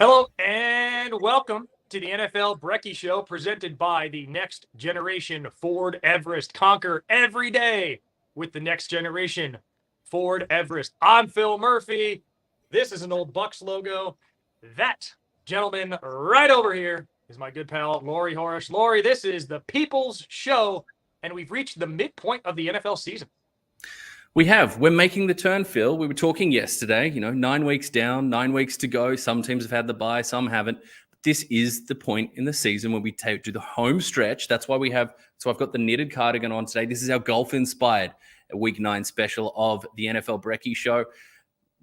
Hello and welcome to the NFL Brekkie Show, presented by the Next Generation Ford Everest. Conquer every day with the Next Generation Ford Everest. I'm Phil Murphy. This is an old Bucks logo. That gentleman right over here is my good pal, Laurie Horesh. Laurie, this is the People's Show, and we've reached the midpoint of the NFL season. We have. We're making the turn, Phil. We were talking yesterday, 9 weeks down, 9 weeks to go. Some teams have had the bye, some haven't. But this is the point in the season where we do the home stretch. That's why I've got the knitted cardigan on today. This is our golf-inspired Week 9 special of the NFL Brekkie Show.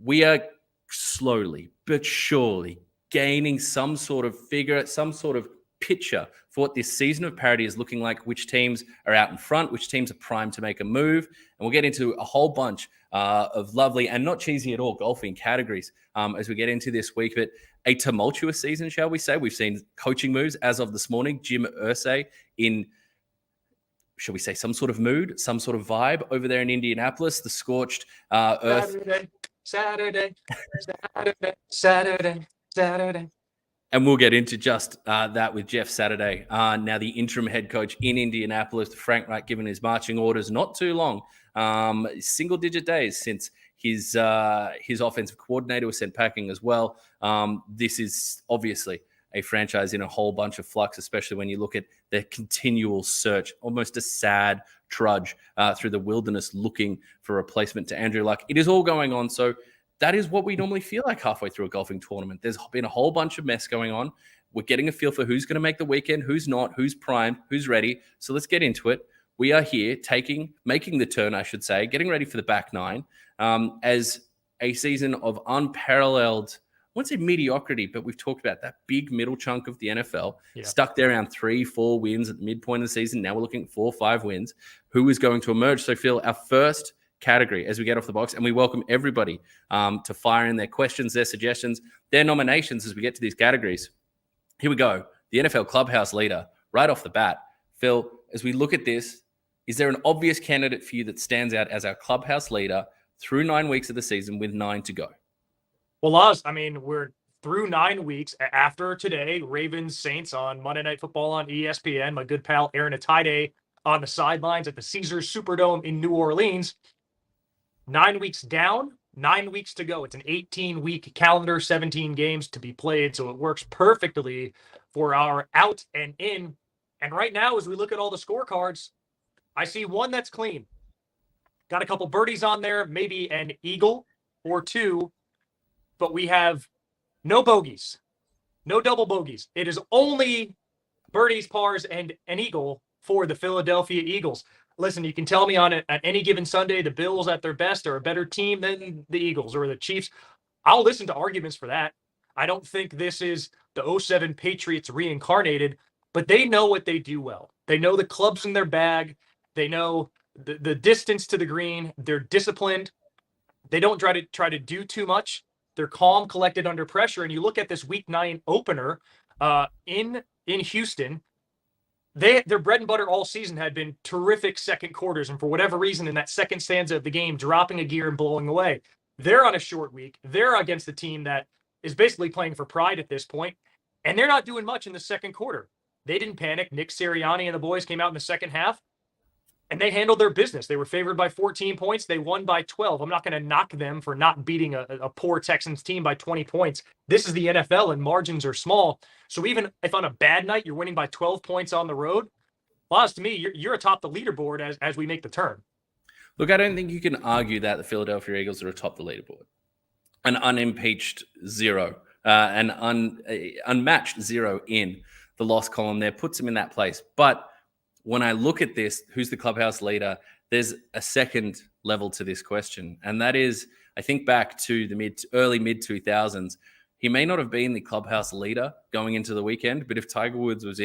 We are slowly but surely gaining some sort of figure, some sort of picture for what this season of parity is looking like, which teams are out in front, which teams are primed to make a move. And we'll get into a whole bunch of lovely and not cheesy at all golfing categories as we get into this week. But a tumultuous season, shall we say. We've seen coaching moves as of this morning. Jim Irsay in, shall we say, some sort of mood, some sort of vibe over there in Indianapolis. The scorched earth. Saturday. And we'll get into just that with Jeff Saturday, now the interim head coach in Indianapolis. Frank Reich giving his marching orders not too long, single-digit days since his offensive coordinator was sent packing as well. This is obviously a franchise in a whole bunch of flux, especially when you look at their continual search, almost a sad trudge through the wilderness looking for a replacement to Andrew Luck. It is all going on, so that is what we normally feel like halfway through a golfing tournament. There's been a whole bunch of mess going on. We're getting a feel for who's going to make the weekend, who's not, who's primed, who's ready. So let's get into it. We are here making the turn, I should say, getting ready for the back nine as a season of unparalleled, I won't say mediocrity, but we've talked about that big middle chunk of the NFL, stuck there around 3-4 wins at the midpoint of the season. Now we're looking at 4-5 wins. Who is going to emerge? So Phil, our first category as we get off the box, and we welcome everybody to fire in their questions, their suggestions, their nominations as we get to these categories. Here we go. The NFL Clubhouse leader, right off the bat. Phil, as we look at this, is there an obvious candidate for you that stands out as our Clubhouse leader through 9 weeks of the season with 9 to go? Well, Oz, we're through 9 weeks after today. Ravens Saints on Monday Night Football on ESPN. My good pal Aaron Atide on the sidelines at the Caesars Superdome in New Orleans. 9 weeks down, 9 weeks to go. It's an 18-week calendar, 17 games to be played, so it works perfectly for our out and in. And right now, as we look at all the scorecards, I see one that's clean. Got a couple birdies on there, maybe an eagle or two, but we have no bogeys, no double bogeys. It is only birdies, pars, and an eagle for the Philadelphia Eagles. Listen, you can tell me on any given Sunday, the Bills at their best are a better team than the Eagles or the Chiefs. I'll listen to arguments for that. I don't think this is the 2007 Patriots reincarnated, but they know what they do well. They know the clubs in their bag. They know the distance to the green. They're disciplined. They don't try to do too much. They're calm, collected under pressure. And you look at this Week 9 opener in Houston. Their bread and butter all season had been terrific second quarters, and for whatever reason, in that second stanza of the game, dropping a gear and blowing away. They're on a short week. They're against a team that is basically playing for pride at this point, and they're not doing much in the second quarter. They didn't panic. Nick Sirianni and the boys came out in the second half, and they handled their business. They were favored by 14 points. They won by 12. I'm not going to knock them for not beating a poor Texans team by 20 points. This is the NFL, and margins are small. So even if on a bad night you're winning by 12 points on the road, well, to me, you're atop the leaderboard as we make the turn. Look, I don't think you can argue that the Philadelphia Eagles are atop the leaderboard. An unimpeached zero, an unmatched zero in the loss column there puts them in that place. But when I look at this, who's the clubhouse leader, there's a second level to this question. And that is, I think back to the early mid 2000s, he may not have been the clubhouse leader going into the weekend, but if Tiger Woods was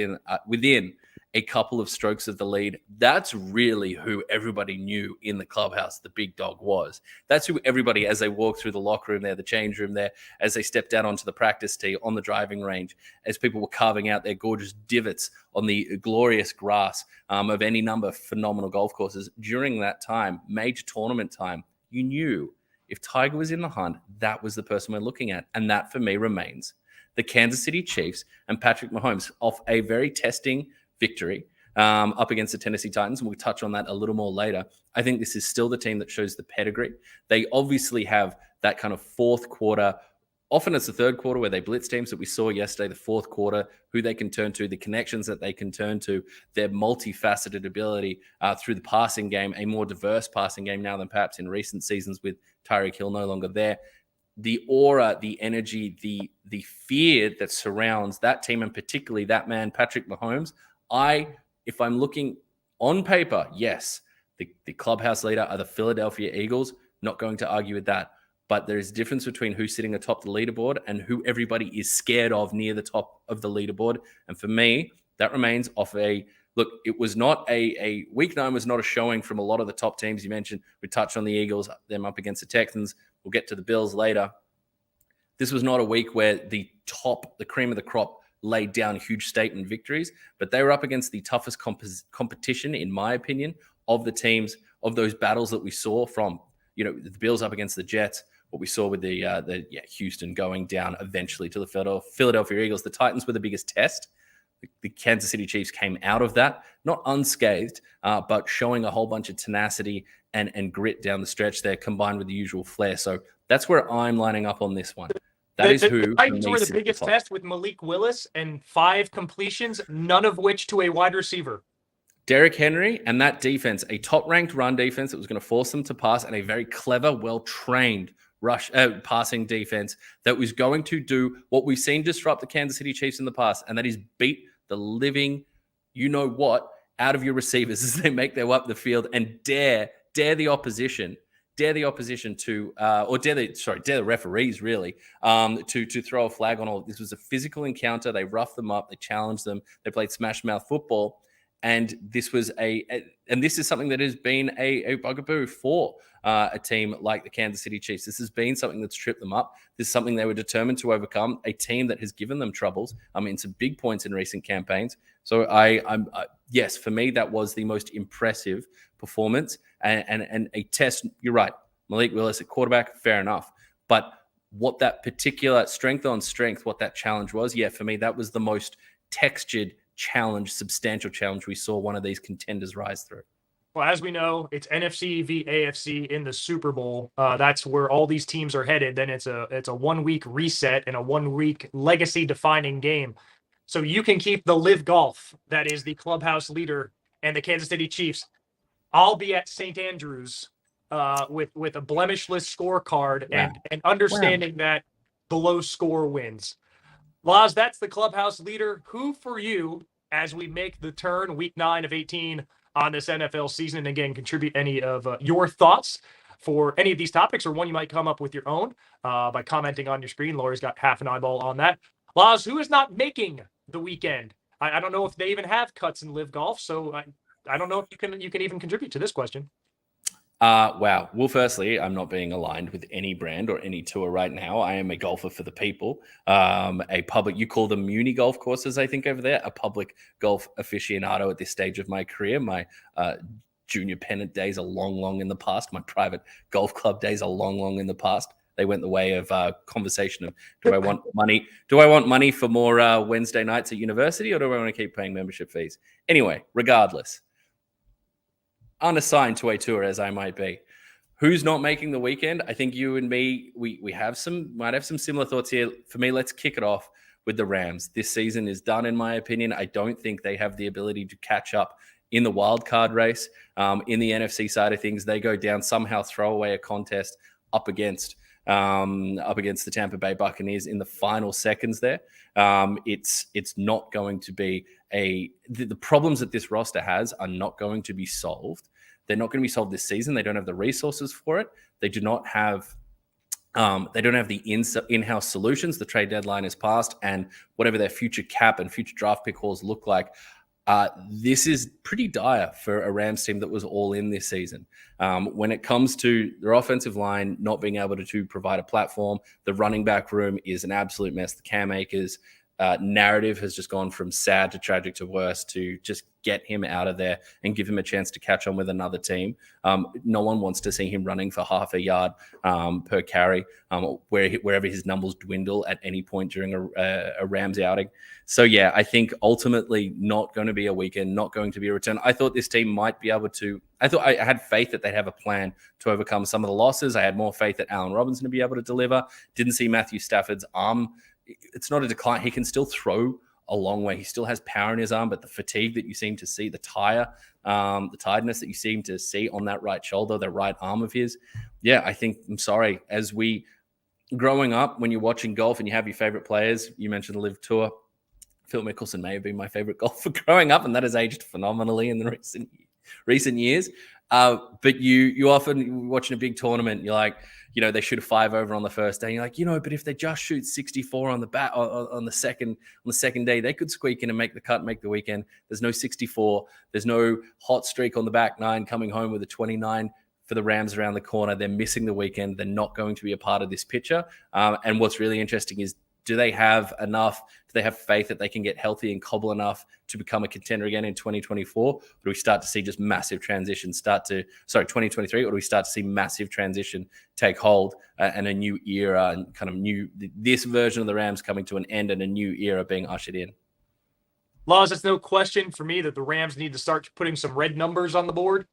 within a couple of strokes of the lead, that's really who everybody knew in the clubhouse the big dog was. That's who everybody, as they walked through the locker room there, the change room there, as they stepped out onto the practice tee on the driving range, as people were carving out their gorgeous divots on the glorious grass of any number of phenomenal golf courses during that time, major tournament time, you knew if Tiger was in the hunt, that was the person we're looking at. And that for me remains the Kansas City Chiefs and Patrick Mahomes off a very testing victory up against the Tennessee Titans. And we'll touch on that a little more later. I think this is still the team that shows the pedigree. They obviously have that kind of fourth quarter. Often it's the third quarter where they blitz teams that we saw yesterday, the fourth quarter, who they can turn to, the connections that they can turn to, their multifaceted ability through the passing game, a more diverse passing game now than perhaps in recent seasons with Tyreek Hill no longer there. The aura, the energy, the fear that surrounds that team, and particularly that man, Patrick Mahomes. If I'm looking on paper, yes, the clubhouse leader are the Philadelphia Eagles. Not going to argue with that. But there is a difference between who's sitting atop the leaderboard and who everybody is scared of near the top of the leaderboard. And for me, that remains off look, it was not a week 9 was not a showing from a lot of the top teams you mentioned. We touched on the Eagles, them up against the Texans. We'll get to the Bills later. This was not a week where the cream of the crop laid down huge statement victories, but they were up against the toughest competition, in my opinion, of the teams, of those battles that we saw from, the Bills up against the Jets, what we saw with the Houston going down eventually to the Philadelphia Eagles. The Titans were the biggest test. The Kansas City Chiefs came out of that, not unscathed, but showing a whole bunch of tenacity and grit down the stretch there, combined with the usual flair. So that's where I'm lining up on this one. The Titans were the biggest test with Malik Willis and 5 completions, none of which to a wide receiver. Derrick Henry and that defense, a top-ranked run defense that was going to force them to pass, and a very clever, well-trained passing defense that was going to do what we've seen disrupt the Kansas City Chiefs in the past, and that is beat the living you-know-what out of your receivers as they make their way up the field and dare the opposition to, dare the referees really, to throw a flag on all. This was a physical encounter. They roughed them up. They challenged them. They played smash mouth football. And this was and this is something that has been a bugaboo for a team like the Kansas City Chiefs. This has been something that's tripped them up. This is something they were determined to overcome. A team that has given them troubles. Some big points in recent campaigns. So yes, for me that was the most impressive performance and a test. You're right, Malik Willis at quarterback, fair enough. But what that particular strength on strength, what that challenge was, for me that was the most textured challenge, substantial challenge we saw one of these contenders rise through. Well, as we know, it's NFC v AFC in the Super Bowl. That's where all these teams are headed. Then it's a 1 week reset and a 1 week legacy defining game. So you can keep the Live Golf, that is the clubhouse leader, and the Kansas City Chiefs. I'll be at St. Andrews with a blemishless scorecard and understanding that the low score wins. Laz, that's the clubhouse leader. Who for you, as we make the turn, week 9 of 18 on this NFL season, and again, contribute any of your thoughts for any of these topics or one you might come up with your own by commenting on your screen. Laurie's got half an eyeball on that. Laz, who is not making the weekend? I don't know if they even have cuts in Live Golf, so I don't know if you can even contribute to this question. Wow. Well, firstly, I'm not being aligned with any brand or any tour right now. I am a golfer for the people. A public, you call them muni golf courses, I think, over there. A public golf aficionado at this stage of my career. My junior pennant days are long in the past. My private golf club days are long in the past. They went the way of conversation of, do I want money? Do I want money for more Wednesday nights at university, or do I want to keep paying membership fees? Anyway, regardless, unassigned to a tour as I might be, who's not making the weekend? I think you and me, we might have some similar thoughts here. For me, let's kick it off with the Rams. This season is done, in my opinion. I don't think they have the ability to catch up in the wild card race. In the NFC side of things, they go down, somehow throw away a contest up against the Tampa Bay Buccaneers in the final seconds there. It's not going to be the problems that this roster has are not going to be solved. They're not going to be solved this season. They don't have the resources for it. They do not have the in-house solutions. The trade deadline is passed, and whatever their future cap and future draft pick hauls look like, this is pretty dire for a Rams team that was all in this season. When it comes to their offensive line not being able to provide a platform, the running back room is an absolute mess. The Cam Akers, narrative has just gone from sad to tragic to worse to just get him out of there and give him a chance to catch on with another team. No one wants to see him running for half a yard per carry, wherever his numbers dwindle at any point during a Rams outing. So, yeah, I think ultimately not going to be a weekend, not going to be a return. I thought this team might be able to – I had faith that they'd have a plan to overcome some of the losses. I had more faith that Allen Robinson would be able to deliver. Didn't see Matthew Stafford's arm. It's not a decline. He can still throw a long way. He still has power in his arm, but the fatigue that you seem to see, the tiredness that you seem to see on that right shoulder, the right arm of his. Yeah, I think, I'm sorry, growing up, when you're watching golf and you have your favorite players, you mentioned the Live Tour, Phil Mickelson may have been my favorite golfer growing up, and that has aged phenomenally in the recent years. But you often watching a big tournament, you're like, they shoot a 5 over on the first day. You're like, but if they just shoot 64 on the second day, they could squeak in and make the cut, make the weekend. There's no 64. There's no hot streak on the back nine coming home with a 29 for the Rams around the corner. They're missing the weekend. They're not going to be a part of this picture. And what's really interesting is, do they have enough? Do they have faith that they can get healthy and cobble enough to become a contender again in 2024? Or do we start to see just massive transition 2023? Or do we start to see massive transition take hold and a new era and kind of this version of the Rams coming to an end and a new era being ushered in? Laws, it's no question for me that the Rams need to start putting some red numbers on the board.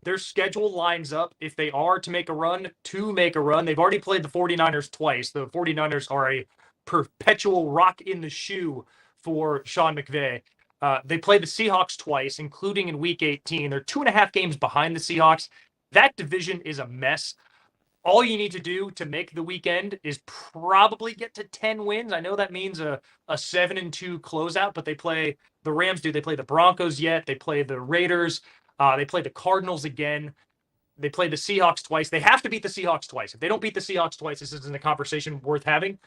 Their schedule lines up, if they are to make a run. They've already played the 49ers twice. The 49ers are a perpetual rock in the shoe for Sean McVay. They played the Seahawks twice, including in Week 18. They're 2.5 games behind the Seahawks. That division is a mess. All you need to do to make the weekend is probably get to 10 wins. I know that means a 7-2 closeout, but the Rams they play the Broncos yet. They play the Raiders. They play the Cardinals again. They play the Seahawks twice. They have to beat the Seahawks twice. If they don't beat the Seahawks twice, this isn't a conversation worth having.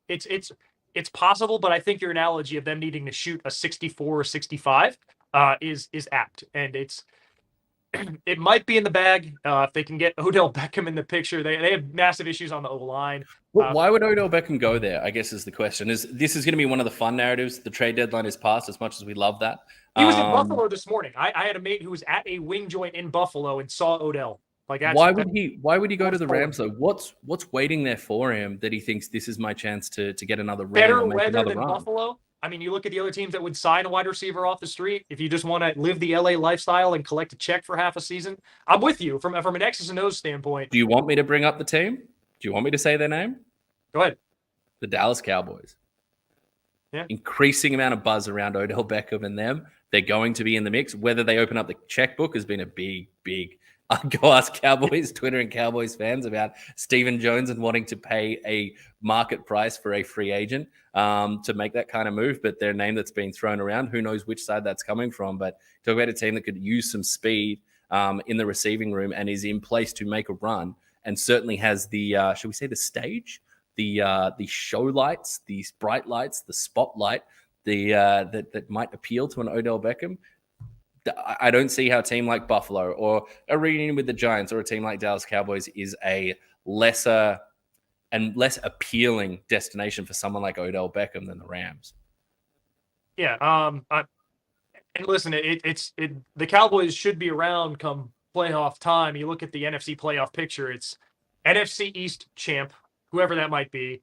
It's possible, but I think your analogy of them needing to shoot a 64 or 65 is apt, and it might be in the bag if they can get Odell Beckham in the picture. They have massive issues on the O-line. Why would Odell Beckham go there, I guess, is the question. This is going to be one of the fun narratives. The trade deadline is passed, as much as we love that. He was in Buffalo this morning. I had a mate who was at a wing joint in Buffalo and saw Odell. Why would he go to the Rams, though? What's waiting there for him that he thinks this is my chance to get another run? Better weather than Buffalo? I mean, you look at the other teams that would sign a wide receiver off the street. If you just want to live the LA lifestyle and collect a check for half a season, I'm with you from an X's and O's standpoint. Do you want me to bring up the team? Do you want me to say their name? Go ahead. The Dallas Cowboys. Yeah. Increasing amount of buzz around Odell Beckham and them. They're going to be in the mix. Whether they open up the checkbook has been a big go ask Cowboys, Twitter and Cowboys fans about Stephen Jones and wanting to pay a market price for a free agent to make that kind of move. But their name that's being thrown around, who knows which side that's coming from. But talk about a team that could use some speed in the receiving room and is in place to make a run and certainly has the, shall we say, the stage, the show lights, these bright lights, the spotlight, that might appeal to an Odell Beckham. I don't see how a team like Buffalo or a reunion with the Giants or a team like Dallas Cowboys is a lesser and less appealing destination for someone like Odell Beckham than the Rams. Yeah. And listen, the Cowboys should be around come playoff time. You look at the NFC playoff picture, it's NFC East champ, whoever that might be,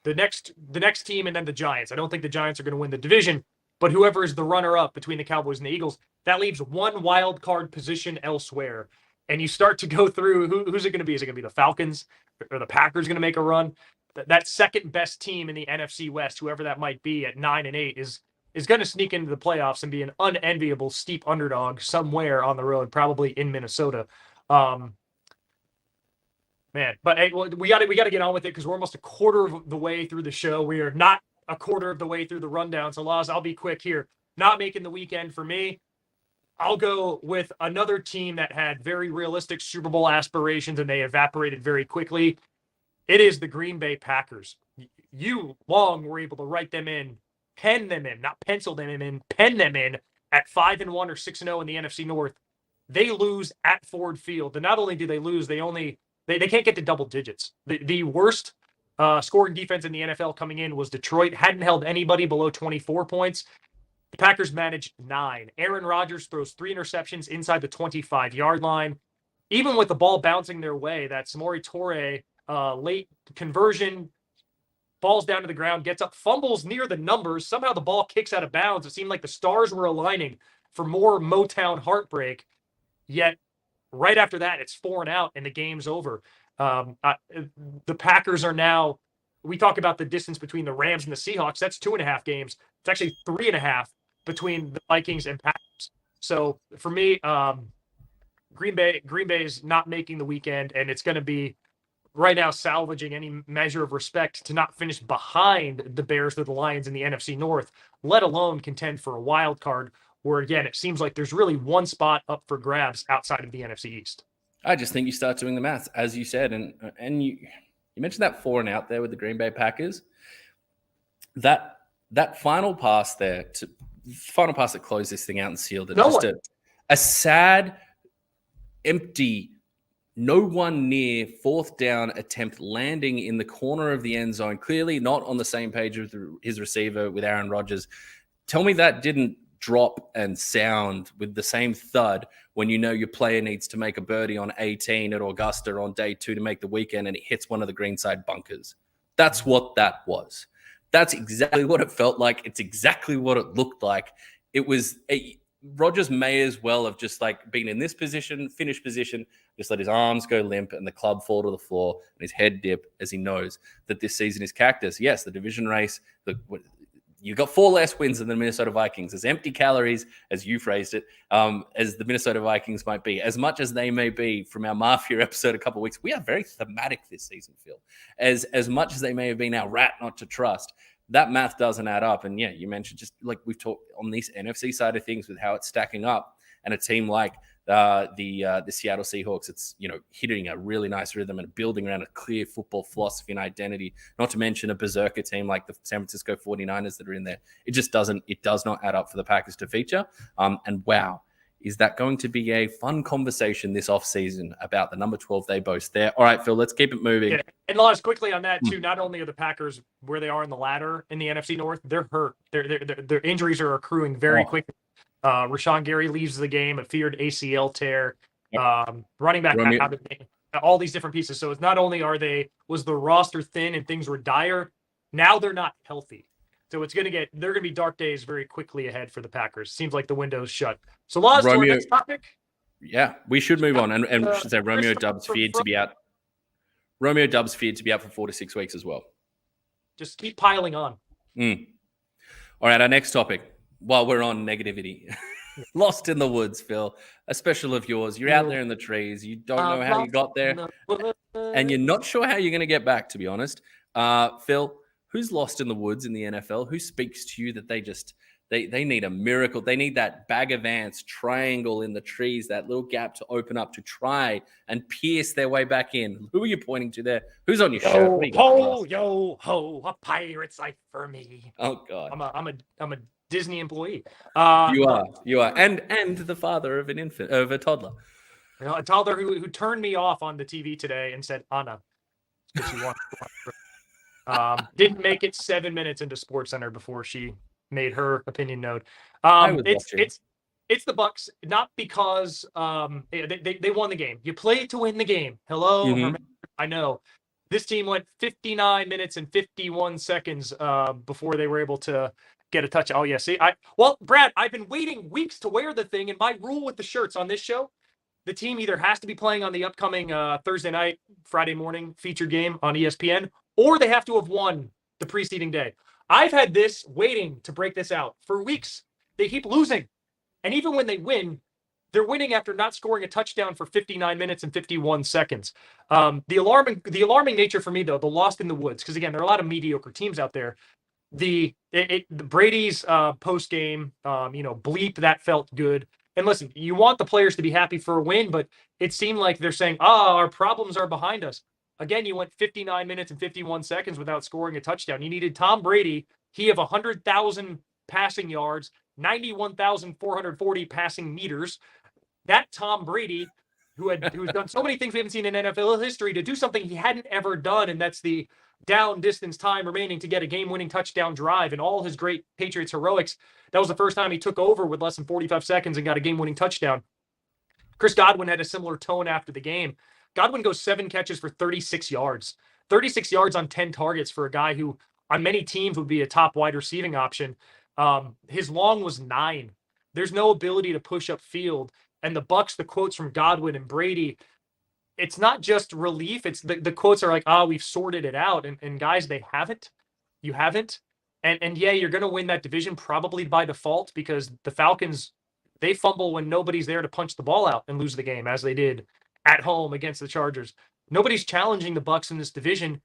the next team, and then the Giants. I don't think the Giants are going to win the division, but whoever is the runner-up between the Cowboys and the Eagles, that leaves one wild card position elsewhere. And you start to go through, who's it going to be? Is it going to be the Falcons or the Packers going to make a run? That second best team in the NFC West, whoever that might be at 9-8, is going to sneak into the playoffs and be an unenviable steep underdog somewhere on the road, probably in Minnesota. Man, but hey, we got to get on with it because we're almost a quarter of the way through the show. We are not a quarter of the way through the rundown. So, Laz, I'll be quick here. Not making the weekend for me. I'll go with another team that had very realistic Super Bowl aspirations and they evaporated very quickly. It is the Green Bay Packers. You long were able to write them in, pen them in, not pencil them in, pen them in at 5-1 or 6-0 in the NFC North. They lose at Ford Field. And not only do they lose, they can't get to double digits. The worst scoring defense in the NFL coming in was Detroit. Hadn't held anybody below 24 points. The Packers managed 9. Aaron Rodgers throws 3 interceptions inside the 25-yard line. Even with the ball bouncing their way, that Samori Toure late conversion falls down to the ground, gets up, fumbles near the numbers. Somehow the ball kicks out of bounds. It seemed like the stars were aligning for more Motown heartbreak. Yet right after that, it's 4 and out and the game's over. The Packers are now, we talk about the distance between the Rams and the Seahawks. That's 2.5 games. It's actually 3.5 between the Vikings and Packers. So for me, Green Bay is not making the weekend, and it's going to be right now salvaging any measure of respect to not finish behind the Bears or the Lions in the NFC North, let alone contend for a wild card where, again, it seems like there's really one spot up for grabs outside of the NFC East. I just think you start doing the math, as you said, and you mentioned that 4 and out there with the Green Bay Packers. That final pass there, final pass that closed this thing out and sealed it. Just a sad, empty, no one near 4th down attempt landing in the corner of the end zone, clearly not on the same page with his receiver, with Aaron Rodgers. Tell me that didn't drop and sound with the same thud when you know your player needs to make a birdie on 18 at Augusta on day 2 to make the weekend and it hits one of the greenside bunkers. That's what that was. That's exactly what it felt like. It's exactly what it looked like. It was Rodgers may as well have just like been in this position, finished position, just let his arms go limp and the club fall to the floor and his head dip as he knows that this season is cactus. Yes, the division race, you got 4 less wins than the Minnesota Vikings, as empty calories, as you phrased it, as the Minnesota Vikings might be, as much as they may be from our Mafia episode a couple of weeks. We are very thematic this season, Phil. As much as they may have been our rat not to trust, that math doesn't add up. And yeah, you mentioned just like we've talked on this NFC side of things with how it's stacking up, and a team like the Seattle Seahawks, it's hitting a really nice rhythm and building around a clear football philosophy and identity. Not to mention a berserker team like the San Francisco 49ers that are in there. It does not add up for the Packers to feature. And wow, is that going to be a fun conversation this offseason about the number 12 they boast there? All right, Phil, let's keep it moving. Yeah. And Lars, quickly on that too, not only are the Packers where they are in the ladder in the NFC North, they're hurt. Their injuries are accruing very quickly. Rashawn Gary leaves the game, a feared ACL tear. Running back out of the game, all these different pieces. So it's not only was the roster thin and things were dire, now they're not healthy. So they're going to be dark days very quickly ahead for the Packers. Seems like the window's shut. So Lars, to our next topic. Yeah, we should move on. And we should say Romeo Doubs feared to be out. Romeo Doubs feared to be out for 4 to 6 weeks as well. Just keep piling on. All right, our next topic. While we're on negativity, Lost in the Woods, Phil, a special of yours. You're out there in the trees. You don't know how you got there, and you're not sure how you're going to get back, to be honest. Phil, who's lost in the woods in the NFL? Who speaks to you that they need a miracle? They need that bag of ants triangle in the trees, that little gap to open up to try and pierce their way back in. Who are you pointing to there? Who's on your shirt? Yo ho, a pirate's life for me. Oh God, I'm a Disney employee. You are, and the father of a toddler. A toddler who turned me off on the TV today and said, "Anna," because she wanted. Didn't make it 7 minutes into SportsCenter before she made her opinion known. It's the Bucks, not because they won the game. You play to win the game. Hello, I know. This team went 59 minutes and 51 seconds before they were able to get a touch. Oh, yeah. See, Brad, I've been waiting weeks to wear the thing. And my rule with the shirts on this show, the team either has to be playing on the upcoming Thursday night, Friday morning featured game on ESPN, or they have to have won the preceding day. I've had this waiting to break this out for weeks. They keep losing. And even when they win, they're winning after not scoring a touchdown for 59 minutes and 51 seconds. The alarming nature for me, though, the lost in the woods, because, again, there are a lot of mediocre teams out there. The Brady's post game, bleep that felt good. And listen, you want the players to be happy for a win, but it seemed like they're saying, our problems are behind us. Again, you went 59 minutes and 51 seconds without scoring a touchdown. You needed Tom Brady. He have 100,000 passing yards, 91,440 passing meters. That Tom Brady, who's done so many things we haven't seen in NFL history, to do something he hadn't ever done, and that's the down distance time remaining to get a game-winning touchdown drive, and all his great Patriots heroics. That was the first time he took over with less than 45 seconds and got a game-winning touchdown. Chris Godwin had a similar tone after the game. Godwin goes 7 catches for 36 yards. 36 yards on 10 targets for a guy who on many teams would be a top wide receiving option. His long was 9. There's no ability to push up field. And the Bucs, the quotes from Godwin and Brady, it's not just relief. It's the quotes are like, we've sorted it out. And guys, they haven't. You haven't. And yeah, you're going to win that division probably by default because the Falcons, they fumble when nobody's there to punch the ball out and lose the game, as they did at home against the Chargers. Nobody's challenging the Bucs in this division.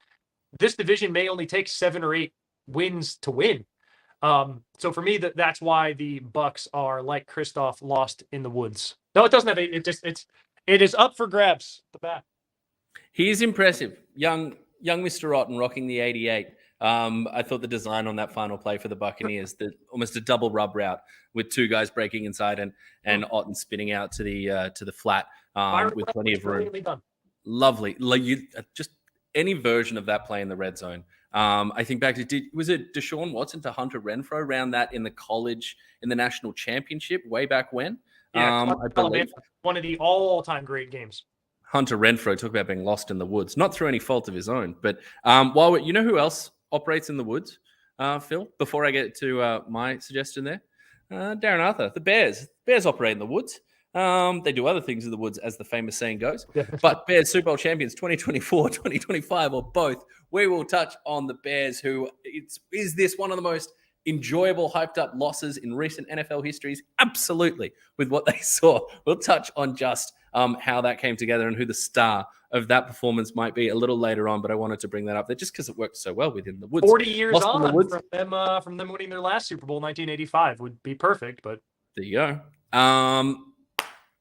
This division may only take 7 or 8 wins to win. So for me, that's why the Bucs are like Christoph, lost in the woods. No, it doesn't have it is up for grabs. The bat. He is impressive, young Mr. Rotten rocking the 88. I thought the design on that final play for the Buccaneers, almost a double rub route with 2 guys breaking inside and Otten spinning out to the flat with plenty of room. Lovely, like just any version of that play in the red zone. I think back to was it Deshaun Watson to Hunter Renfrow around that in the college in the national championship way back when? Yeah, I believe one of the all-time great games. Hunter Renfrow, talk about being lost in the woods, not through any fault of his own. But you know who else operates in the woods, Phil? Before I get to my suggestion there, Darren Arthur, the Bears. Bears operate in the woods. They do other things in the woods, as the famous saying goes. But Bears Super Bowl champions 2024, 2025, or both. We will touch on the Bears, who is this one of the most enjoyable, hyped up losses in recent NFL histories? Absolutely. With what they saw. We'll touch on just how that came together and who the star of that performance might be a little later on, but I wanted to bring that up there just because it worked so well within the woods. 40 years on from them winning their last Super Bowl, 1985, would be perfect, but there you go.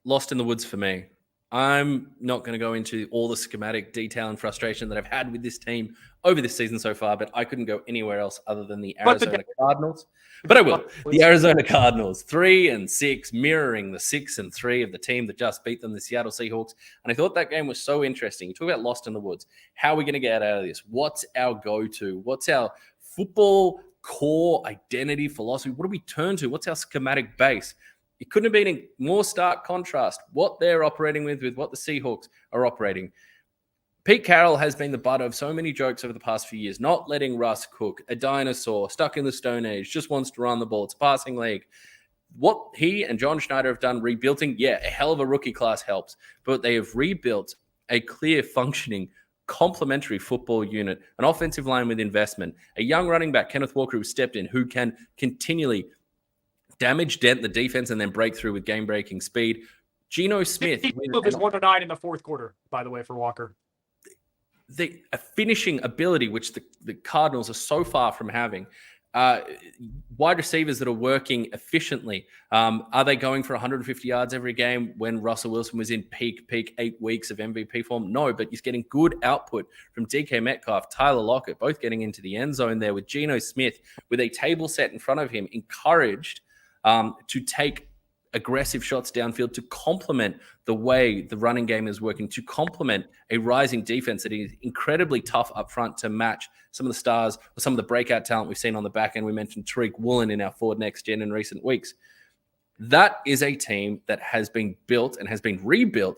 Lost in the woods for me. I'm not going to go into all the schematic detail and frustration that I've had with this team over this season so far, but I couldn't go anywhere else other than the Arizona Cardinals. But I will. The Arizona Cardinals, 3-6, mirroring the 6-3 of the team that just beat them, the Seattle Seahawks. And I thought that game was so interesting. You talk about lost in the woods. How are we going to get out of this? What's our go-to? What's our football core identity, philosophy? What do we turn to? What's our schematic base? It couldn't have been in more stark contrast what they're operating with what the Seahawks are operating. Pete Carroll has been the butt of so many jokes over the past few years, not letting Russ cook, a dinosaur, stuck in the Stone Age, just wants to run the ball. It's a passing league. What he and John Schneider have done rebuilding, a hell of a rookie class helps, but they have rebuilt a clear functioning complementary football unit, an offensive line with investment, a young running back, Kenneth Walker, who stepped in, who can continually dent the defense and then break through with game-breaking speed. Geno Smith. He was 109 in the fourth quarter, by the way, for Walker. A finishing ability, which the Cardinals are so far from having. Wide receivers that are working efficiently. Are they going for 150 yards every game when Russell Wilson was in peak 8 weeks of MVP form? No, but he's getting good output from DK Metcalf, Tyler Lockett, both getting into the end zone there with Geno Smith with a table set in front of him, encouraged to take aggressive shots downfield to complement the way the running game is working, to complement a rising defense that is incredibly tough up front to match some of the stars or some of the breakout talent we've seen on the back end. We mentioned Tariq Woolen in our Ford Next Gen in recent weeks. That is a team that has been built and has been rebuilt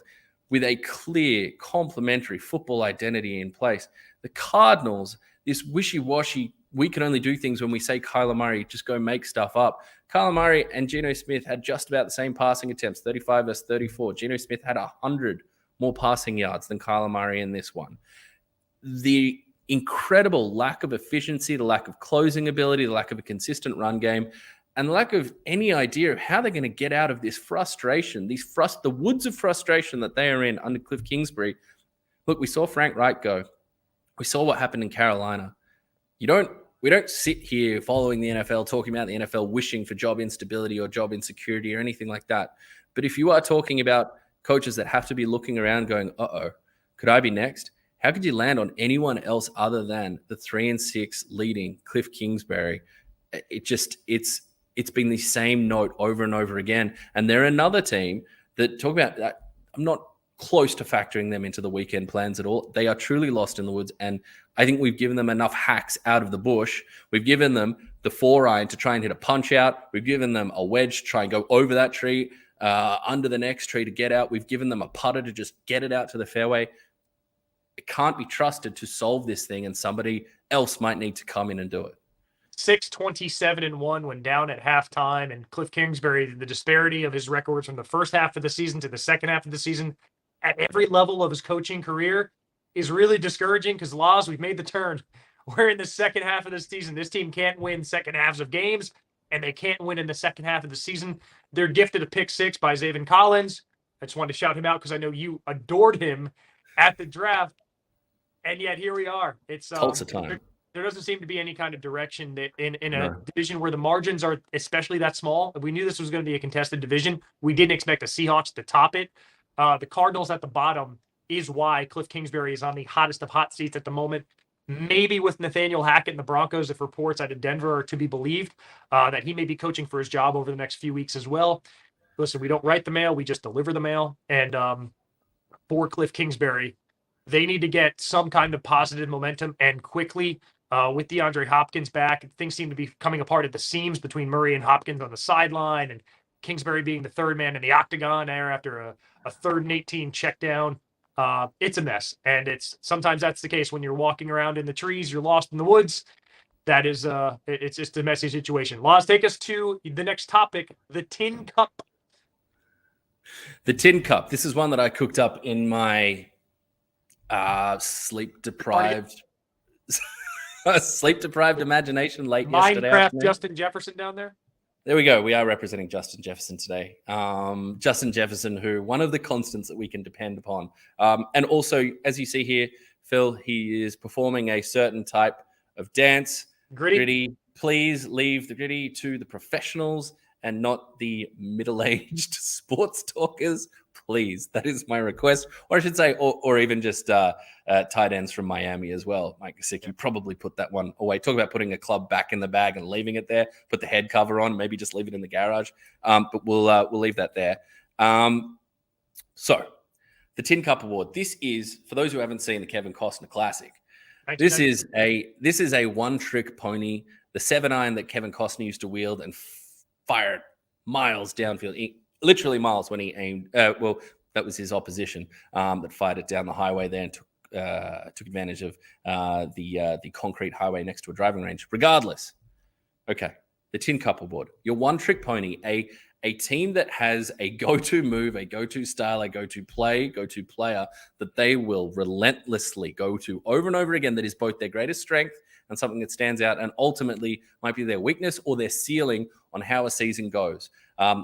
with a clear complementary football identity in place. The Cardinals, this wishy-washy, we can only do things when we say Kyler Murray, just go make stuff up. Kyler Murray and Geno Smith had just about the same passing attempts, 35 versus 34. Geno Smith had 100 more passing yards than Kyler Murray in this one. The incredible lack of efficiency, the lack of closing ability, the lack of a consistent run game, and the lack of any idea of how they're going to get out of this frustration, the woods of frustration that they are in under Cliff Kingsbury. Look, we saw Frank Reich go. We saw what happened in Carolina. We don't sit here following the NFL, talking about the NFL, wishing for job instability or job insecurity or anything like that. But if you are talking about coaches that have to be looking around going, could I be next? How could you land on anyone else other than the 3-6 leading Cliff Kingsbury? It's been the same note over and over again. And they're another team that talk about that. I'm not close to factoring them into the weekend plans at all. They are truly lost in the woods. And I think we've given them enough hacks out of the bush. We've given them the 4-iron to try and hit a punch out. We've given them a wedge to try and go over that tree, under the next tree to get out. We've given them a putter to just get it out to the fairway. It can't be trusted to solve this thing, and somebody else might need to come in and do it. 6-27-1 when down at halftime, and Cliff Kingsbury, the disparity of his records from the first half of the season to the second half of the season at every level of his coaching career is really discouraging because, Laws, we've made the turn. We're in the second half of the season. This team can't win second halves of games, and they can't win in the second half of the season. They're gifted a pick six by Zaven Collins. I just wanted to shout him out because I know you adored him at the draft, and yet here we are. It's Tulsa time. There doesn't seem to be any kind of direction that in a division where the margins are especially that small. We knew this was going to be a contested division. We didn't expect the Seahawks to top it. The Cardinals at the bottom is why Cliff Kingsbury is on the hottest of hot seats at the moment. Maybe with Nathaniel Hackett and the Broncos, if reports out of Denver are to be believed, that he may be coaching for his job over the next few weeks as well. Listen, we don't write the mail, we just deliver the mail. And for Cliff Kingsbury, they need to get some kind of positive momentum and quickly. With DeAndre Hopkins back, things seem to be coming apart at the seams between Murray and Hopkins on the sideline, and Kingsbury being the third man in the octagon there after a 3rd and 18 check down. It's a mess, and sometimes that's the case when you're walking around in the trees, you're lost in the woods. That is, it's just a messy situation. Laws, take us to the next topic, the Tin Cup. The Tin Cup. This is one that I cooked up in my sleep-deprived imagination late yesterday Minecraft afternoon. Justin Jefferson down there. There we go. We are representing Justin Jefferson today. Justin Jefferson, who one of the constants that we can depend upon. And also, as you see here, Phil, he is performing a certain type of dance. Gritty. Please leave the gritty to the professionals and not the middle-aged sports talkers. Please, that is my request. Or I should say, or even just tight ends from Miami as well. Mike Gesicki probably put that one away. Talk about putting a club back in the bag and leaving it there. Put the head cover on, maybe just leave it in the garage. But we'll leave that there. So, the Tin Cup Award. This is, for those who haven't seen the Kevin Costner Classic, this is a one-trick pony. The 7-iron that Kevin Costner used to wield and fire it miles downfield. Literally miles when he aimed. Well, that was his opposition that fired it down the highway there and took advantage of the concrete highway next to a driving range. Regardless, okay, the Tin Cup Award. Your one-trick pony, a team that has a go-to move, a go-to style, a go-to play, go-to player that they will relentlessly go to over and over again that is both their greatest strength and something that stands out and ultimately might be their weakness or their ceiling on how a season goes.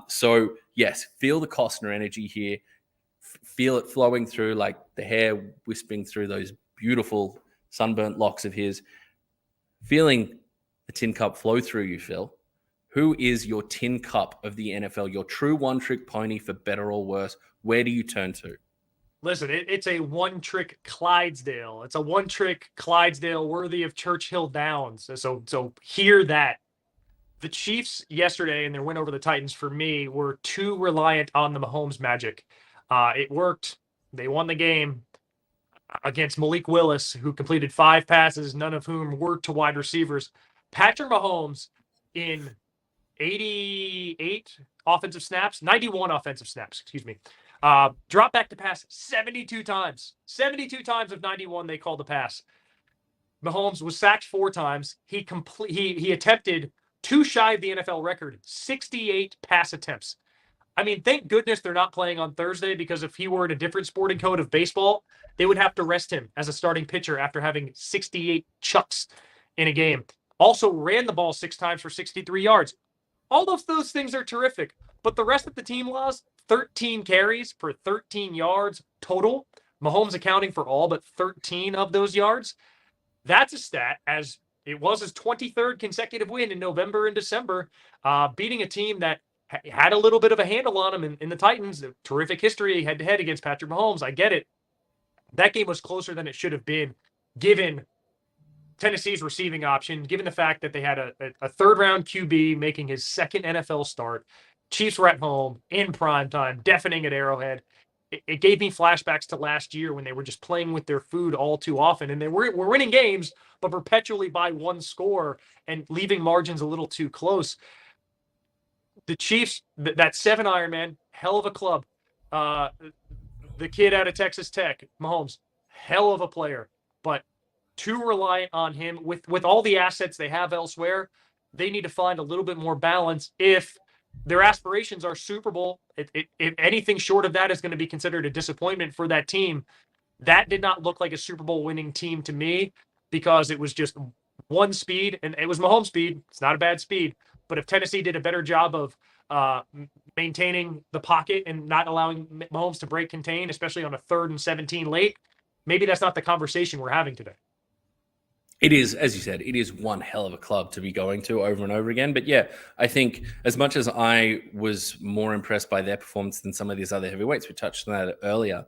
So, yes, feel the Costner energy here. Feel it flowing through, like the hair wisping through those beautiful sunburnt locks of his. Feeling the Tin Cup flow through you, Phil. Who is your Tin Cup of the NFL, your true one-trick pony for better or worse? Where do you turn to? Listen, it's a one-trick Clydesdale. It's a one-trick Clydesdale worthy of Churchill Downs. So hear that. The Chiefs yesterday in their win over the Titans, for me, were too reliant on the Mahomes magic. It worked. They won the game against Malik Willis, who completed 5 passes, none of whom were to wide receivers. Patrick Mahomes in 88 offensive snaps, 91 offensive snaps, excuse me. Drop back to pass 72 times. 72 times of 91 they called the pass. Mahomes was sacked 4 times. He attempted, too shy of the NFL record, 68 pass attempts. I mean, thank goodness they're not playing on Thursday, because if he were in a different sporting code of baseball, they would have to rest him as a starting pitcher after having 68 chucks in a game. Also ran the ball 6 times for 63 yards. All of those things are terrific, but the rest of the team, Laws, 13 carries for 13 yards total. Mahomes accounting for all but 13 of those yards. That's a stat, as it was his 23rd consecutive win in November and December, beating a team that had a little bit of a handle on him in the Titans. A terrific history head-to-head against Patrick Mahomes. I get it. That game was closer than it should have been, given Tennessee's receiving option, given the fact that they had a third-round QB making his second NFL start. Chiefs were at home in prime time, deafening at Arrowhead. it gave me flashbacks to last year when they were just playing with their food all too often, and we're winning games, but perpetually by one score and leaving margins a little too close. The Chiefs, that 7 Ironman, hell of a club. Uh, the kid out of Texas Tech, Mahomes, hell of a player, but too reliant on him with all the assets they have elsewhere. They need to find a little bit more balance if their aspirations are Super Bowl. If anything short of that is going to be considered a disappointment for that team. That did not look like a Super Bowl winning team to me because it was just one speed, and it was Mahomes speed. It's not a bad speed, but if Tennessee did a better job of uh, maintaining the pocket and not allowing Mahomes to break contain, especially on a 3rd and 17 late, maybe that's not the conversation we're having today. It is, as you said, it is one hell of a club to be going to over and over again. But yeah, I think as much as I was more impressed by their performance than some of these other heavyweights, we touched on that earlier,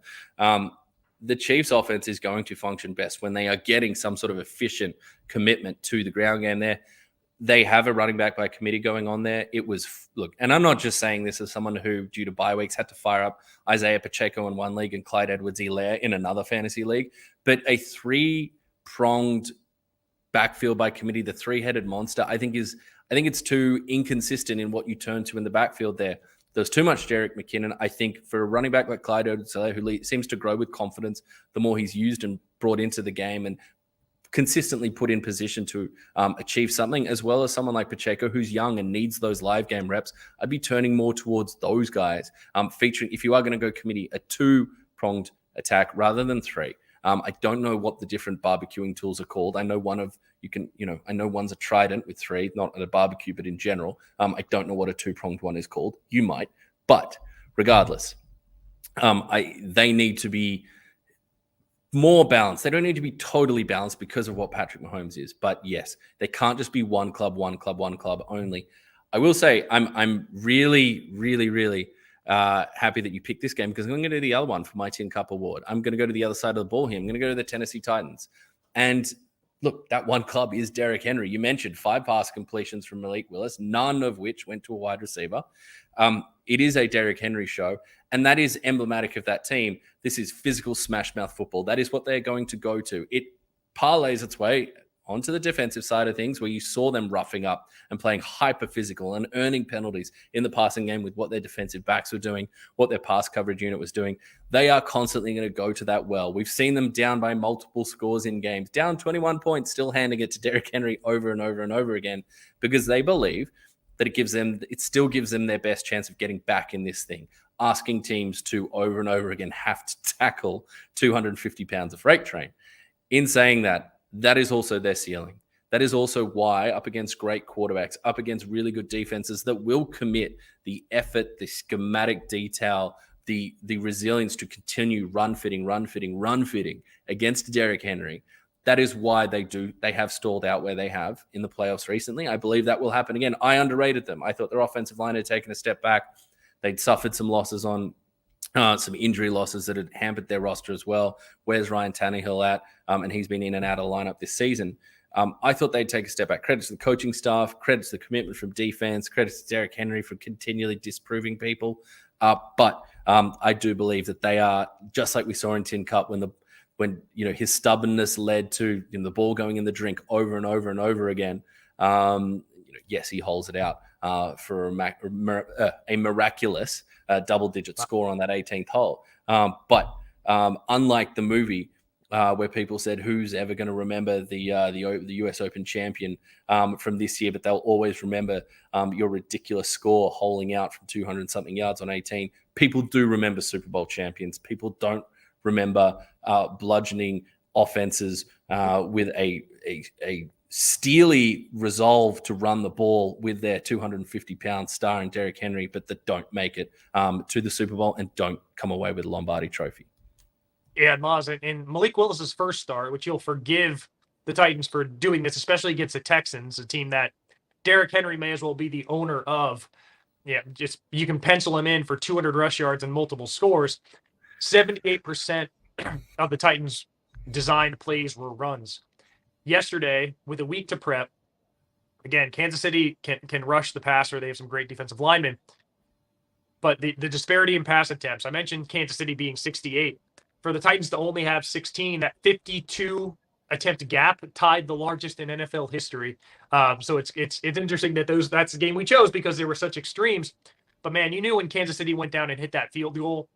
the Chiefs' offense is going to function best when they are getting some sort of efficient commitment to the ground game there. They have a running back by committee going on there. It was, look, and I'm not just saying this as someone who, due to bye weeks, had to fire up Isaiah Pacheco in one league and Clyde Edwards-Helaire in another fantasy league, but a 3-pronged backfield by committee, the 3-headed monster, I think it's too inconsistent in what you turn to in the backfield there. There's too much Jerick McKinnon. I think for a running back like Clyde Edwards-Helaire, who seems to grow with confidence the more he's used and brought into the game and consistently put in position to achieve something, as well as someone like Pacheco, who's young and needs those live game reps, I'd be turning more towards those guys, featuring, if you are going to go committee, a 2-pronged attack rather than 3. I don't know what the different barbecuing tools are called. I know I know one's a trident with 3, not at a barbecue, but in general. I don't know what a 2-pronged one is called. You might, but regardless, they need to be more balanced. They don't need to be totally balanced because of what Patrick Mahomes is. But yes, they can't just be one club only. I will say I'm really, really, really happy that you picked this game because I'm going to do the other one for my Tin Cup Award. I'm going to go to the other side of the ball here. I'm going to go to the Tennessee Titans. And look, that one club is Derrick Henry. You mentioned 5 pass completions from Malik Willis, none of which went to a wide receiver. It is a Derrick Henry show, and that is emblematic of that team. This is physical smash mouth football. That is what they're going to go to. It parlays its way onto the defensive side of things, where you saw them roughing up and playing hyper physical and earning penalties in the passing game with what their defensive backs were doing, what their pass coverage unit was doing. They are constantly going to go to that well. We've seen them down by multiple scores in games, down 21 points, still handing it to Derrick Henry over and over and over again, because they believe that it still gives them their best chance of getting back in this thing, asking teams to over and over again have to tackle 250 pounds of freight train. In saying that, that is also their ceiling. That is also why, up against great quarterbacks, up against really good defenses that will commit the effort, the schematic detail, the resilience to continue run fitting against Derrick Henry, that is why they have stalled out where they have in the playoffs recently. I believe that will happen again. I underrated them. I thought their offensive line had taken a step back. They'd suffered some losses on some injury losses that had hampered their roster as well. Where's Ryan Tannehill at? And he's been in and out of the lineup this season. I thought they'd take a step back. Credit to the coaching staff, credit to the commitment from defense, credit to Derrick Henry for continually disproving people. But I do believe that they are, just like we saw in Tin Cup when his stubbornness led to the ball going in the drink over and over and over again. Yes, he holds it out for a miraculous double-digit score on that 18th hole. But unlike the movie, where people said, who's ever going to remember the US Open champion from this year, but they'll always remember your ridiculous score holing out from 200-something yards on 18. People do remember Super Bowl champions. People don't remember bludgeoning offenses with a steely resolve to run the ball with their 250-pound star in Derrick Henry, but that don't make it to the Super Bowl and don't come away with a Lombardi trophy. Yeah, Maz, and Malik Willis's first start, which you'll forgive the Titans for doing this, especially against the Texans, a team that Derrick Henry may as well be the owner of. Yeah, just you can pencil him in for 200 rush yards and multiple scores. 78% of the Titans' designed plays were runs. Yesterday, with a week to prep, again, Kansas City can rush the passer. They have some great defensive linemen. but the disparity in pass attempts, I mentioned Kansas City being 68. For the Titans to only have 16, that 52 attempt gap tied the largest in NFL history. So it's interesting that that's the game we chose because there were such extremes. But man, you knew when Kansas City went down and hit that field goal,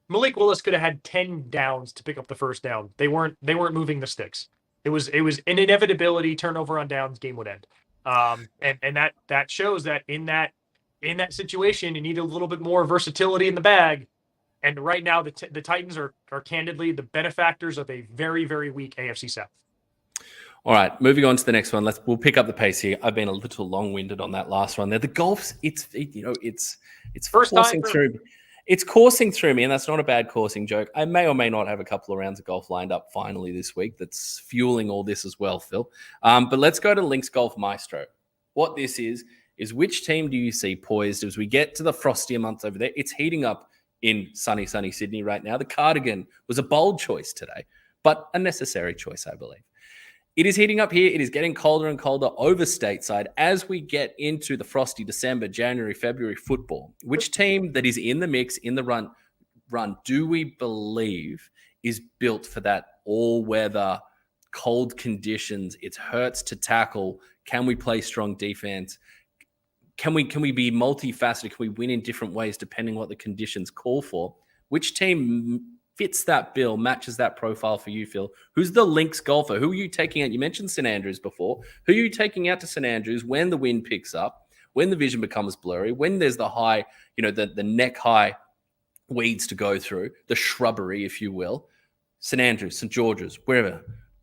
Malik Willis could have had 10 downs to pick up the first down. They weren't moving the sticks. It was an inevitability, turnover on downs, game would end. And that shows that in that situation, you need a little bit more versatility in the bag. And right now, the Titans are candidly the benefactors of a very, very weak AFC South. All right, moving on to the next one. We'll pick up the pace here. I've been a little long-winded on that last one there. The golf's it's First coursing time through. It's coursing through me, and that's not a bad coursing joke. I may or may not have a couple of rounds of golf lined up finally this week. That's fueling all this as well, Phil. But let's go to Links Golf Maestro. What this is which team do you see poised as we get to the frostier months over there? It's heating up in sunny Sydney right now. The cardigan was a bold choice today, but a necessary choice, I believe. It is heating up here. It is getting colder and colder over stateside as we get into the frosty December, January, February football. Which team that is in the mix, in the run do we believe is built for that all-weather, cold conditions? It hurts to tackle. Can we play strong defense? Can we be multifaceted? Can we win in different ways depending on what the conditions call for? Which team fits that bill, matches that profile for you, Phil? Who's the Lynx golfer? Who are you taking out? You mentioned St. Andrews before. Who are you taking out to St. Andrews when the wind picks up, when the vision becomes blurry, when there's the high, the neck high weeds to go through, the shrubbery, if you will? St. Andrews, St. George's, wherever,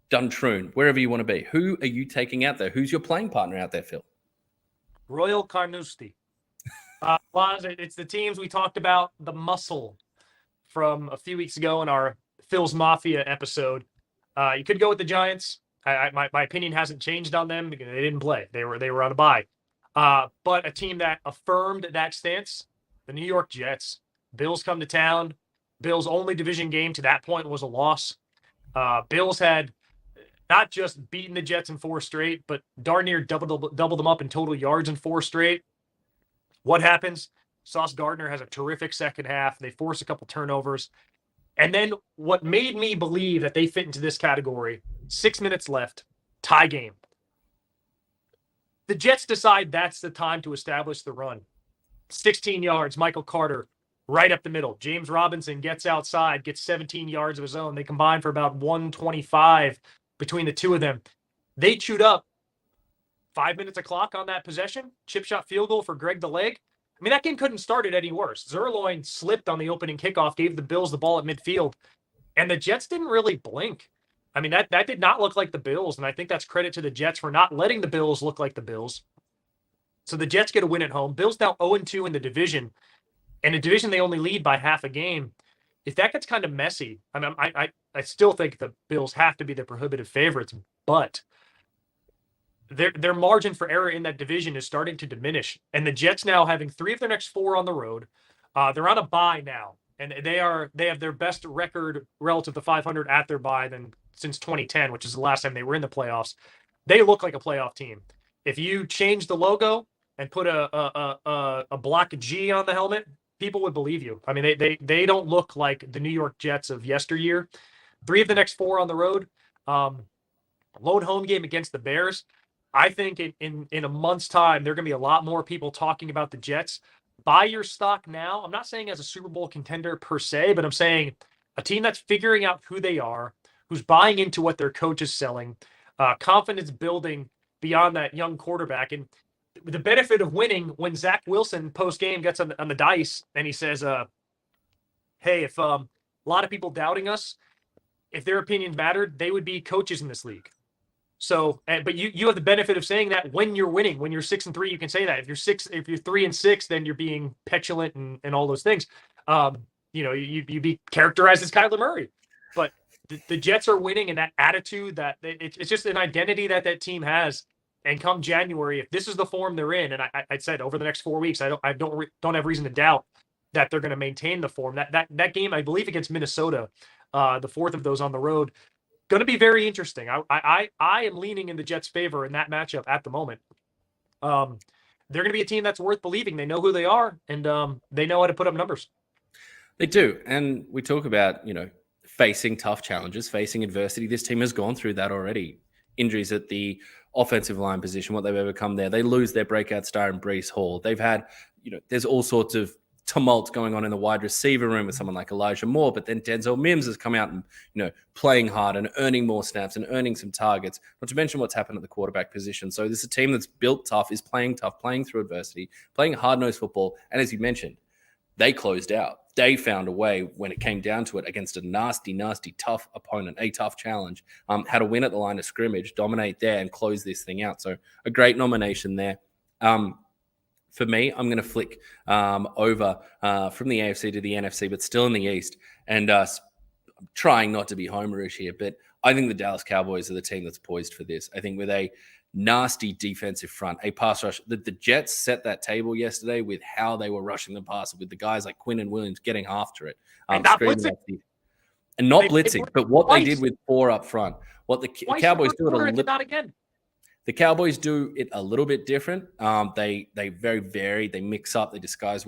Duntroon, wherever you want to be. Who are you taking out there? Who's your playing partner out there, Phil? Royal Carnoustie. It's the teams we talked about, the muscle from a few weeks ago in our Phil's Mafia episode. You could go with the Giants. My opinion hasn't changed on them because they didn't play. They were on a bye. But a team that affirmed that stance, the New York Jets. Bills come to town. Bills' only division game to that point was a loss. Bills had not just beaten the Jets in 4 straight, but darn near doubled them up in total yards in 4 straight. What happens? Sauce Gardner has a terrific second half. They force a couple turnovers. And then what made me believe that they fit into this category, 6 minutes left, tie game. The Jets decide that's the time to establish the run. 16 yards, Michael Carter, right up the middle. James Robinson gets outside, gets 17 yards of his own. They combine for about 125 between the two of them. They chewed up 5 minutes of clock on that possession. Chip shot field goal for Greg the Leg. I mean, that game couldn't start it any worse. Zerloin slipped on the opening kickoff, gave the Bills the ball at midfield, and the Jets didn't really blink. I mean, that did not look like the Bills, and I think that's credit to the Jets for not letting the Bills look like the Bills. So the Jets get a win at home. Bills now 0-2 in the division, and the division they only lead by half a game. If that gets kind of messy, I mean, I still think the Bills have to be the prohibitive favorites, but their margin for error in that division is starting to diminish. And the Jets now having 3 of their next 4 on the road. They're on a bye now, and they have their best record relative to 500 at their bye since 2010, which is the last time they were in the playoffs. They look like a playoff team. If you change the logo and put a black G on the helmet, people would believe you. I mean, they don't look like the New York Jets of yesteryear. 3 of the next 4 on the road. Lone home game against the Bears. I think in a month's time, there are going to be a lot more people talking about the Jets. Buy your stock now. I'm not saying as a Super Bowl contender per se, but I'm saying a team that's figuring out who they are, who's buying into what their coach is selling, confidence building beyond that young quarterback. And the benefit of winning when Zach Wilson post-game gets on the dice and he says, hey, if a lot of people doubting us, if their opinion mattered, they would be coaches in this league. So, but you have the benefit of saying that when you're winning, when you're 6-3, you can say that. If you're 3-6, then you're being petulant and all those things. You'd be characterized as Kyler Murray. But the Jets are winning, and that attitude, that it's just an identity that team has. And come January, if this is the form they're in, and I said over the next 4 weeks, I don't have reason to doubt that they're going to maintain the form. That game, I believe, against Minnesota, the 4th of those on the road. Going to be very interesting. I am leaning in the Jets' favor in that matchup at the moment. they're going to be a team that's worth believing. They know who they are, and they know how to put up numbers. They do. And we talk about, facing tough challenges, facing adversity. This team has gone through that already. Injuries at the offensive line position, what they've overcome there. They lose their breakout star in Breece Hall. They've had, there's all sorts of tumult going on in the wide receiver room with someone like Elijah Moore, but then Denzel Mims has come out and, playing hard and earning more snaps and earning some targets, not to mention what's happened at the quarterback position. So this is a team that's built tough, is playing tough, playing through adversity, playing hard-nosed football. And as you mentioned, they closed out. They found a way when it came down to it against a nasty, nasty, tough opponent, a tough challenge, how to win at the line of scrimmage, dominate there, and close this thing out. So a great nomination there. For me, I'm going to flick over from the AFC to the NFC, but still in the East. And I'm trying not to be homerish here, but I think the Dallas Cowboys are the team that's poised for this. I think with a nasty defensive front, a pass rush. The Jets set that table yesterday with how they were rushing the passer, with the guys like Quinn and Williams getting after it. And not blitzing. And not blitzing, but what they did with 4 up front. What the Cowboys do it a little. Not again. The Cowboys do it a little bit different. They very vary. They mix up. They disguise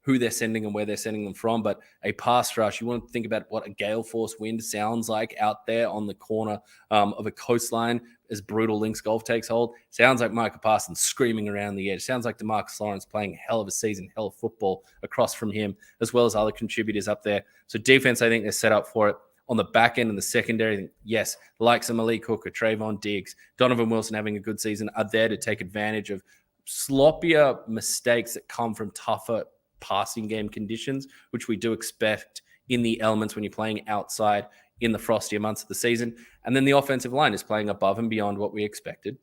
who they're sending and where they're sending them from. But a pass rush, you want to think about what a gale force wind sounds like out there on the corner of a coastline as brutal links golf takes hold. Sounds like Micah Parsons screaming around the edge. Sounds like DeMarcus Lawrence playing hell of a season, hell of football across from him, as well as other contributors up there. So defense, I think they're set up for it. On the back end and the secondary, yes, the likes of Malik Hooker, Trayvon Diggs, Donovan Wilson having a good season are there to take advantage of sloppier mistakes that come from tougher passing game conditions, which we do expect in the elements when you're playing outside in the frostier months of the season. And then the offensive line is playing above and beyond what we expected,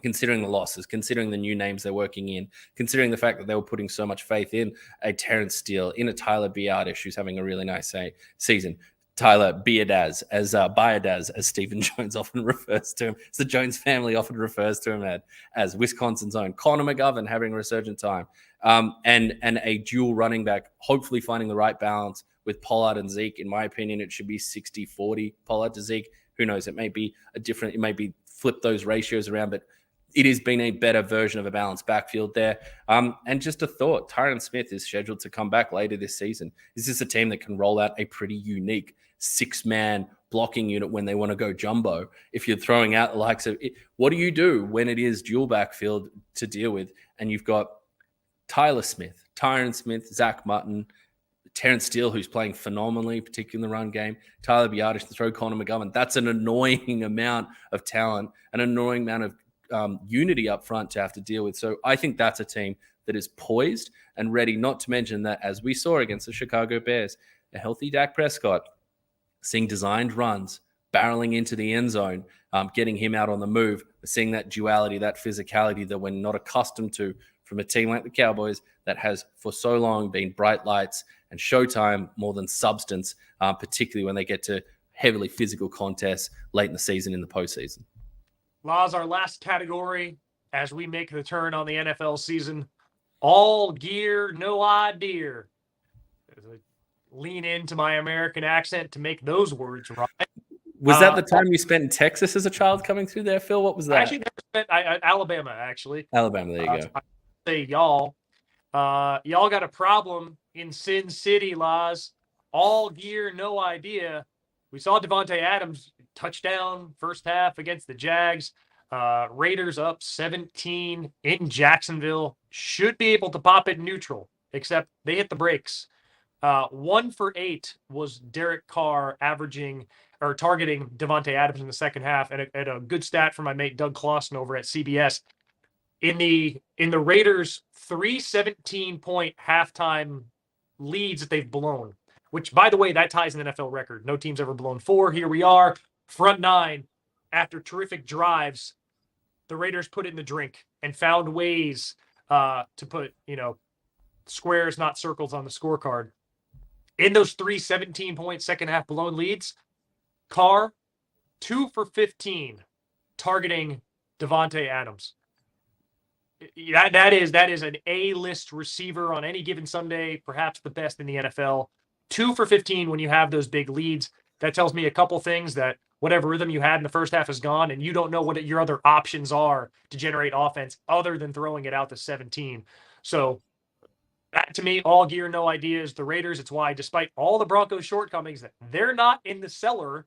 considering the losses, considering the new names they're working in, considering the fact that they were putting so much faith in a Terrence Steele, in a Tyler Biadasz, who's having a really nice season. Tyler Biadasz, as Stephen Jones often refers to him. As the Jones family often refers to him as Wisconsin's own. Connor McGovern having a resurgent time. And a dual running back, hopefully finding the right balance with Pollard and Zeke. In my opinion, it should be 60-40 Pollard to Zeke. Who knows? It may be flip those ratios around, but it has been a better version of a balanced backfield there. And just a thought, Tyron Smith is scheduled to come back later this season. Is this a team that can roll out a pretty unique 6-man blocking unit when they want to go jumbo? If you're throwing out the likes of it, what do you do when it is dual backfield to deal with? And you've got Tyron Smith, Zach Mutton, Terrence Steele, who's playing phenomenally, particularly in the run game, Tyler Biadasz to throw Connor McGovern. That's an annoying amount of talent, an annoying amount of unity up front to have to deal with. So I think that's a team that is poised and ready, not to mention that, as we saw against the Chicago Bears, a healthy Dak Prescott, seeing designed runs, barreling into the end zone, getting him out on the move, seeing that duality, that physicality that we're not accustomed to from a team like the Cowboys that has for so long been bright lights and showtime more than substance, particularly when they get to heavily physical contests late in the season in the postseason. Laz, our last category as we make the turn on the NFL season, all gear, no idea. Lean into my American accent to make those words right. Was that the time you spent in Texas as a child coming through there, Phil? What was that? I actually never spent Alabama, actually. Alabama, there you go. I say y'all. Y'all got a problem in Sin City, Laz. All gear, no idea. We saw Devontae Adams touchdown first half against the Jags. Raiders up 17 in Jacksonville. Should be able to pop it neutral, except they hit the brakes. 1 for 8 was Derek Carr targeting Devontae Adams in the second half, and a good stat from my mate Doug Clawson over at CBS. In the Raiders' 3 17-point halftime leads that they've blown, which, by the way, that ties an NFL record. No team's ever blown 4. Here we are, front 9. After terrific drives, the Raiders put it in the drink and found ways to put, squares, not circles, on the scorecard. In those 3 17-point second-half blown leads, Carr, 2 for 15, targeting Devontae Adams. That is an A-list receiver on any given Sunday, perhaps the best in the NFL. 2 for 15 when you have those big leads. That tells me a couple things, that whatever rhythm you had in the first half is gone, and you don't know what your other options are to generate offense other than throwing it out to 17. So to me, all gear, no ideas. The Raiders, it's why, despite all the Broncos' shortcomings, that they're not in the cellar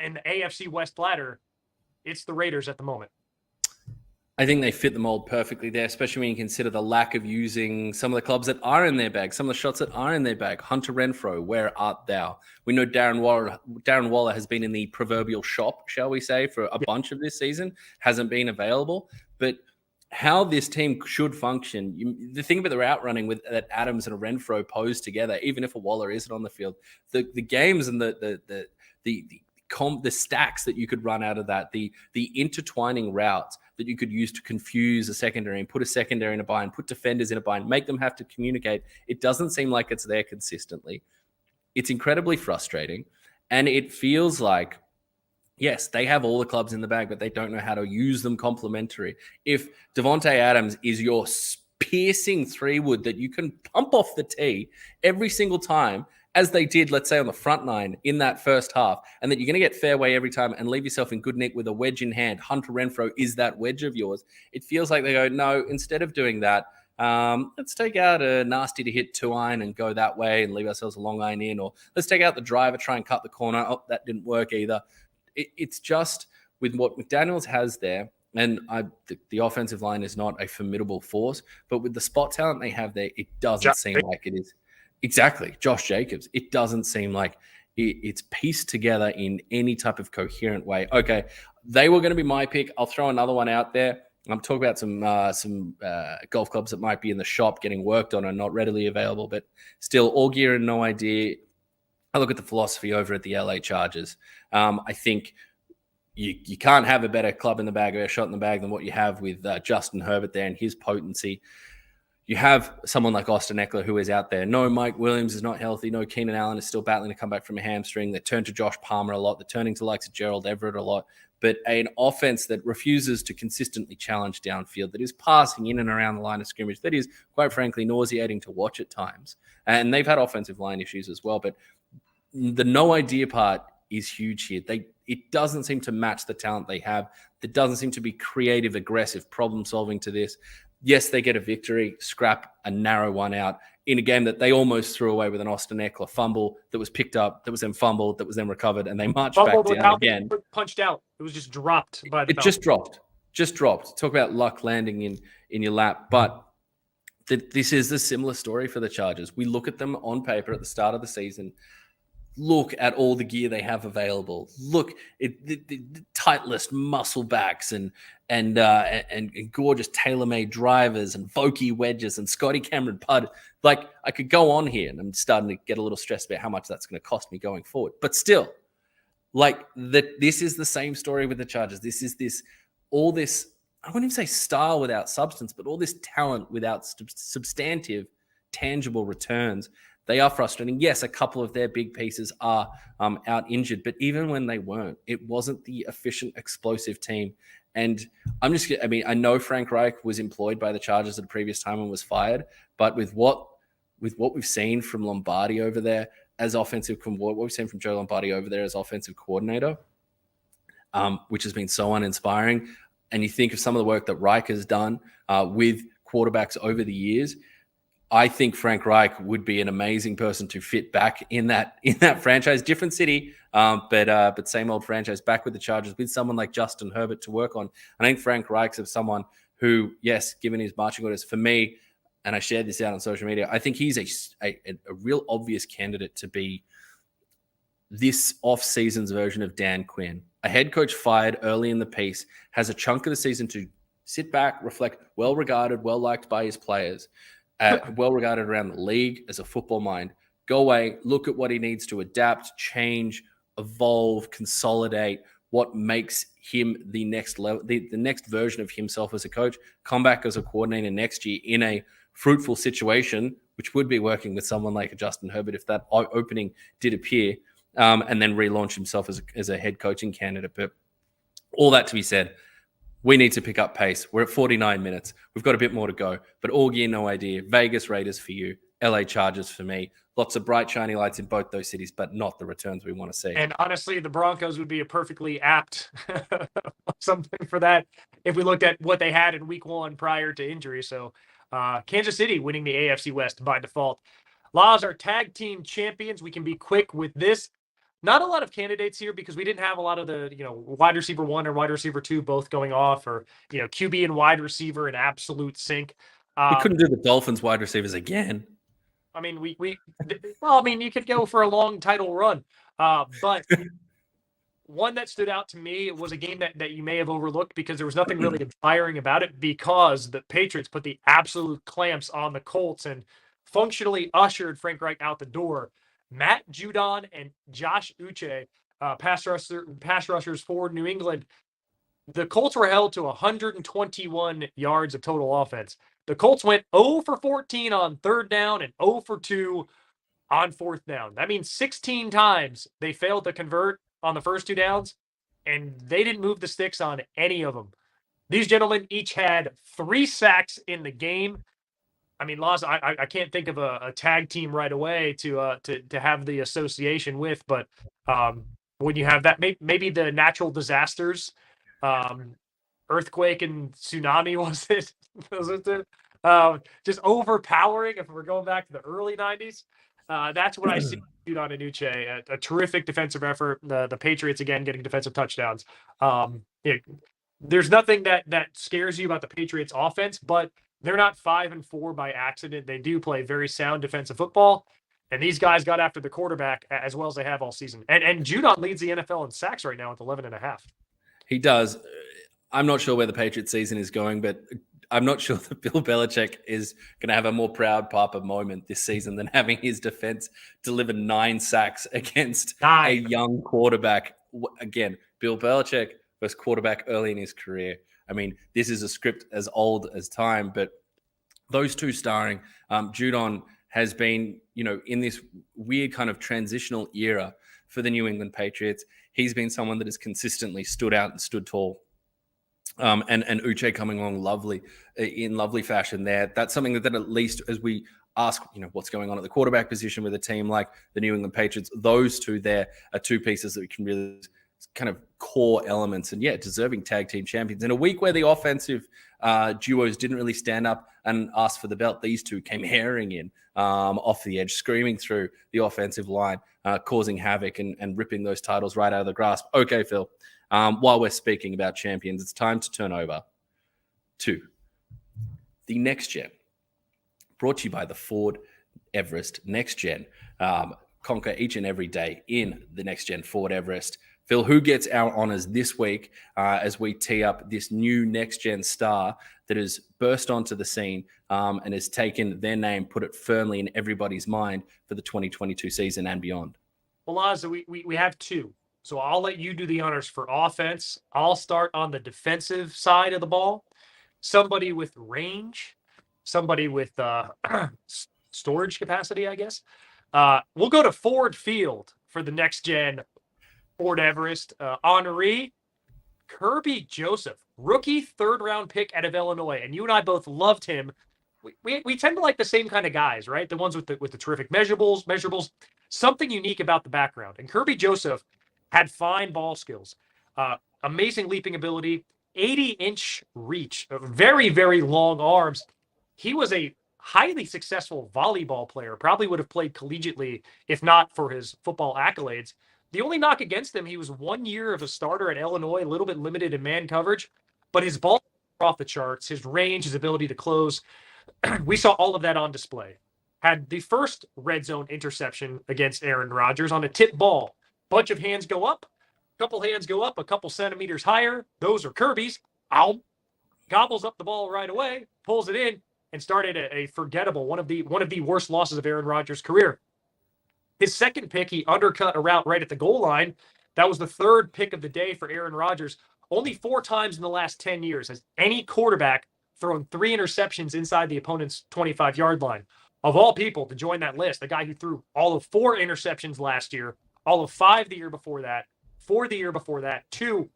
in the AFC West ladder. It's the Raiders at the moment. I think they fit the mold perfectly there, especially when you consider the lack of using some of the clubs that are in their bag, some of the shots that are in their bag. Hunter Renfrow, where art thou? We know Darren Waller has been in the proverbial shop, shall we say, for a bunch of this season, hasn't been available. But how this team should function, the thing about the route running with that Adams and a Renfrow pose together, even if a Waller isn't on the field, the games and the stacks that you could run out of that, the intertwining routes that you could use to confuse a secondary and put a secondary in a bind, put defenders in a bind, make them have to communicate. It doesn't seem like it's there consistently. It's incredibly frustrating. And it feels like, yes, they have all the clubs in the bag, but they don't know how to use them complementary. If Devontae Adams is your piercing 3-wood that you can pump off the tee every single time, as they did, let's say, on the front nine in that first half, and that you're going to get fairway every time and leave yourself in good nick with a wedge in hand, Hunter Renfrow is that wedge of yours. It feels like they go, no, instead of doing that, let's take out a nasty to hit 2-iron and go that way and leave ourselves a long iron in, or let's take out the driver, try and cut the corner. Oh, that didn't work either. It's just with what McDaniels has there, and the offensive line is not a formidable force, but with the spot talent they have there, it doesn't seem like it is. Exactly. Josh Jacobs. It doesn't seem like it's pieced together in any type of coherent way. Okay, they were going to be my pick. I'll throw another one out there. I'm talking about some golf clubs that might be in the shop getting worked on and not readily available, but still all gear and no idea. I look at the philosophy over at the LA Chargers. I think you can't have a better club in the bag or a shot in the bag than what you have with Justin Herbert there and his potency. You have someone like Austin Eckler who is out there. No, Mike Williams is not healthy. No, Keenan Allen is still battling to come back from a hamstring. They turn to Josh Palmer a lot. They're turning to likes of Gerald Everett a lot. But an offense that refuses to consistently challenge downfield, that is passing in and around the line of scrimmage, that is, quite frankly, nauseating to watch at times. And they've had offensive line issues as well. But the no idea part is huge here. It doesn't seem to match the talent they have. There doesn't seem to be creative, aggressive problem solving to this. Yes, they get a victory, scrap a narrow one out in a game that they almost threw away with an Austin Eckler fumble that was picked up, that was then fumbled, that was then recovered, and they marched back down again. Punched out. It was just dropped by the Falcons. Just dropped. Talk about luck landing in your lap. But this is a similar story for the Chargers. We look at them on paper at the start of the season. Look at all the gear they have available. Look at the Titleist muscle backs and gorgeous tailor-made drivers and Vokey wedges and Scotty Cameron putt. Like, I could go on here, and I'm starting to get a little stressed about how much that's going to cost me going forward. But still, like, this is the same story with the Chargers. This is all this, I wouldn't even say style without substance, but all this talent without substantive, tangible returns. They are frustrating. Yes, a couple of their big pieces are out injured, but even when they weren't, it wasn't the efficient, explosive team. And I know Frank Reich was employed by the Chargers at a previous time and was fired, but with what we've seen from Lombardi over there as offensive, what we've seen from Joe Lombardi over there as offensive coordinator, which has been so uninspiring. And you think of some of the work that Reich has done with quarterbacks over the years. I think Frank Reich would be an amazing person to fit back in that franchise. Different city, but same old franchise, back with the Chargers with someone like Justin Herbert to work on. I think Frank Reich's of someone who, yes, given his marching orders, for me, and I shared this out on social media, I think he's a real obvious candidate to be this off-season's version of Dan Quinn. A head coach fired early in the piece, has a chunk of the season to sit back, reflect, well-regarded, well-liked by his players, well-regarded around the league as a football mind. Go away, look at what he needs to adapt, change, evolve, consolidate, what makes him the next level, the next version of himself as a coach, come back as a coordinator next year in a fruitful situation, which would be working with someone like a Justin Herbert if that opening did appear, and then relaunch himself as a head coaching candidate. But all that to be said, we need to pick up pace. We're at 49 minutes. We've got a bit more to go, but all gear, no idea. Vegas Raiders for you. LA Chargers for me. Lots of bright, shiny lights in both those cities, but not the returns we want to see. And honestly, the Broncos would be a perfectly apt something for that if we looked at what they had in week 1 prior to injury. So Kansas City winning the AFC West by default. Laws are tag team champions. We can be quick with this. Not a lot of candidates here because we didn't have a lot of the, wide receiver 1 or wide receiver 2 both going off, or, QB and wide receiver in absolute sync. We couldn't do the Dolphins wide receivers again. I mean, you could go for a long title run. But one that stood out to me was a game that you may have overlooked because there was nothing really inspiring about it, because the Patriots put the absolute clamps on the Colts and functionally ushered Frank Reich out the door. Matt Judon and Josh Uche, pass rushers for New England. The Colts were held to 121 yards of total offense. The Colts went 0 for 14 on 3rd down and 0 for 2 on 4th down. That means 16 times they failed to convert on the first 2 downs, and they didn't move the sticks on any of them. These gentlemen each had 3 sacks in the game. I mean, Laws, I can't think of a tag team right away to have the association with, but when you have that, maybe the natural disasters, earthquake and tsunami, was it? Just overpowering. If we're going back to the early 90s, that's what I see on Anuche. A terrific defensive effort. The Patriots again getting defensive touchdowns. There's nothing that scares you about the Patriots offense, but they're not 5-4 by accident. They do play very sound defensive football, and these guys got after the quarterback as well as they have all season. And Judon leads the NFL in sacks right now with 11.5. He does. I'm not sure where the Patriots season is going, but I'm not sure that Bill Belichick is going to have a more proud papa moment this season than having his defense deliver 9 sacks against a young quarterback. Again, Bill Belichick was quarterback early in his career. I mean, this is a script as old as time, but those two starring, Judon has been, in this weird kind of transitional era for the New England Patriots. He's been someone that has consistently stood out and stood tall. And Uche coming along in lovely fashion there. That's something that at least as we ask, what's going on at the quarterback position with a team like the New England Patriots, those two there are 2 pieces that we can really kind of core elements and deserving tag team champions. In a week where the offensive duos didn't really stand up and ask for the belt, these 2 came herring in off the edge, screaming through the offensive line, causing havoc and ripping those titles right out of the grasp. Okay, Phil, while we're speaking about champions, it's time to turn over to the Next Gen, brought to you by the Ford Everest Next Gen. Conquer each and every day in the Next Gen Ford Everest. Phil, who gets our honors this week as we tee up this new next-gen star that has burst onto the scene and has taken their name, put it firmly in everybody's mind for the 2022 season and beyond? Well, Laza, we have 2. So I'll let you do the honors for offense. I'll start on the defensive side of the ball. Somebody with range, somebody with storage capacity, I guess. We'll go to Ford Field for the next-gen Ford Everest. Henri, Kirby Joseph, rookie 3rd-round pick out of Illinois, and you and I both loved him. We tend to like the same kind of guys, right? The ones with the terrific measurables, something unique about the background. And Kirby Joseph had fine ball skills, amazing leaping ability, 80-inch reach, very, very long arms. He was a highly successful volleyball player, probably would have played collegiately if not for his football accolades. The only knock against him, he was 1 year of a starter at Illinois, a little bit limited in man coverage, but his ball off the charts, his range, his ability to close. We saw all of that on display. Had the first red zone interception against Aaron Rodgers on a tip ball. Bunch of hands go up, couple hands go up, a couple centimeters higher. Those are Kirby's. Gobbles up the ball right away, pulls it in, and started a forgettable, one of the worst losses of Aaron Rodgers' career. His second pick, he undercut a route right at the goal line. That was the 3rd pick of the day for Aaron Rodgers. Only 4 times in the last 10 years has any quarterback thrown 3 interceptions inside the opponent's 25-yard line. Of all people to join that list, the guy who threw all of 4 interceptions last year, all of 5 the year before that, 4 the year before that, 2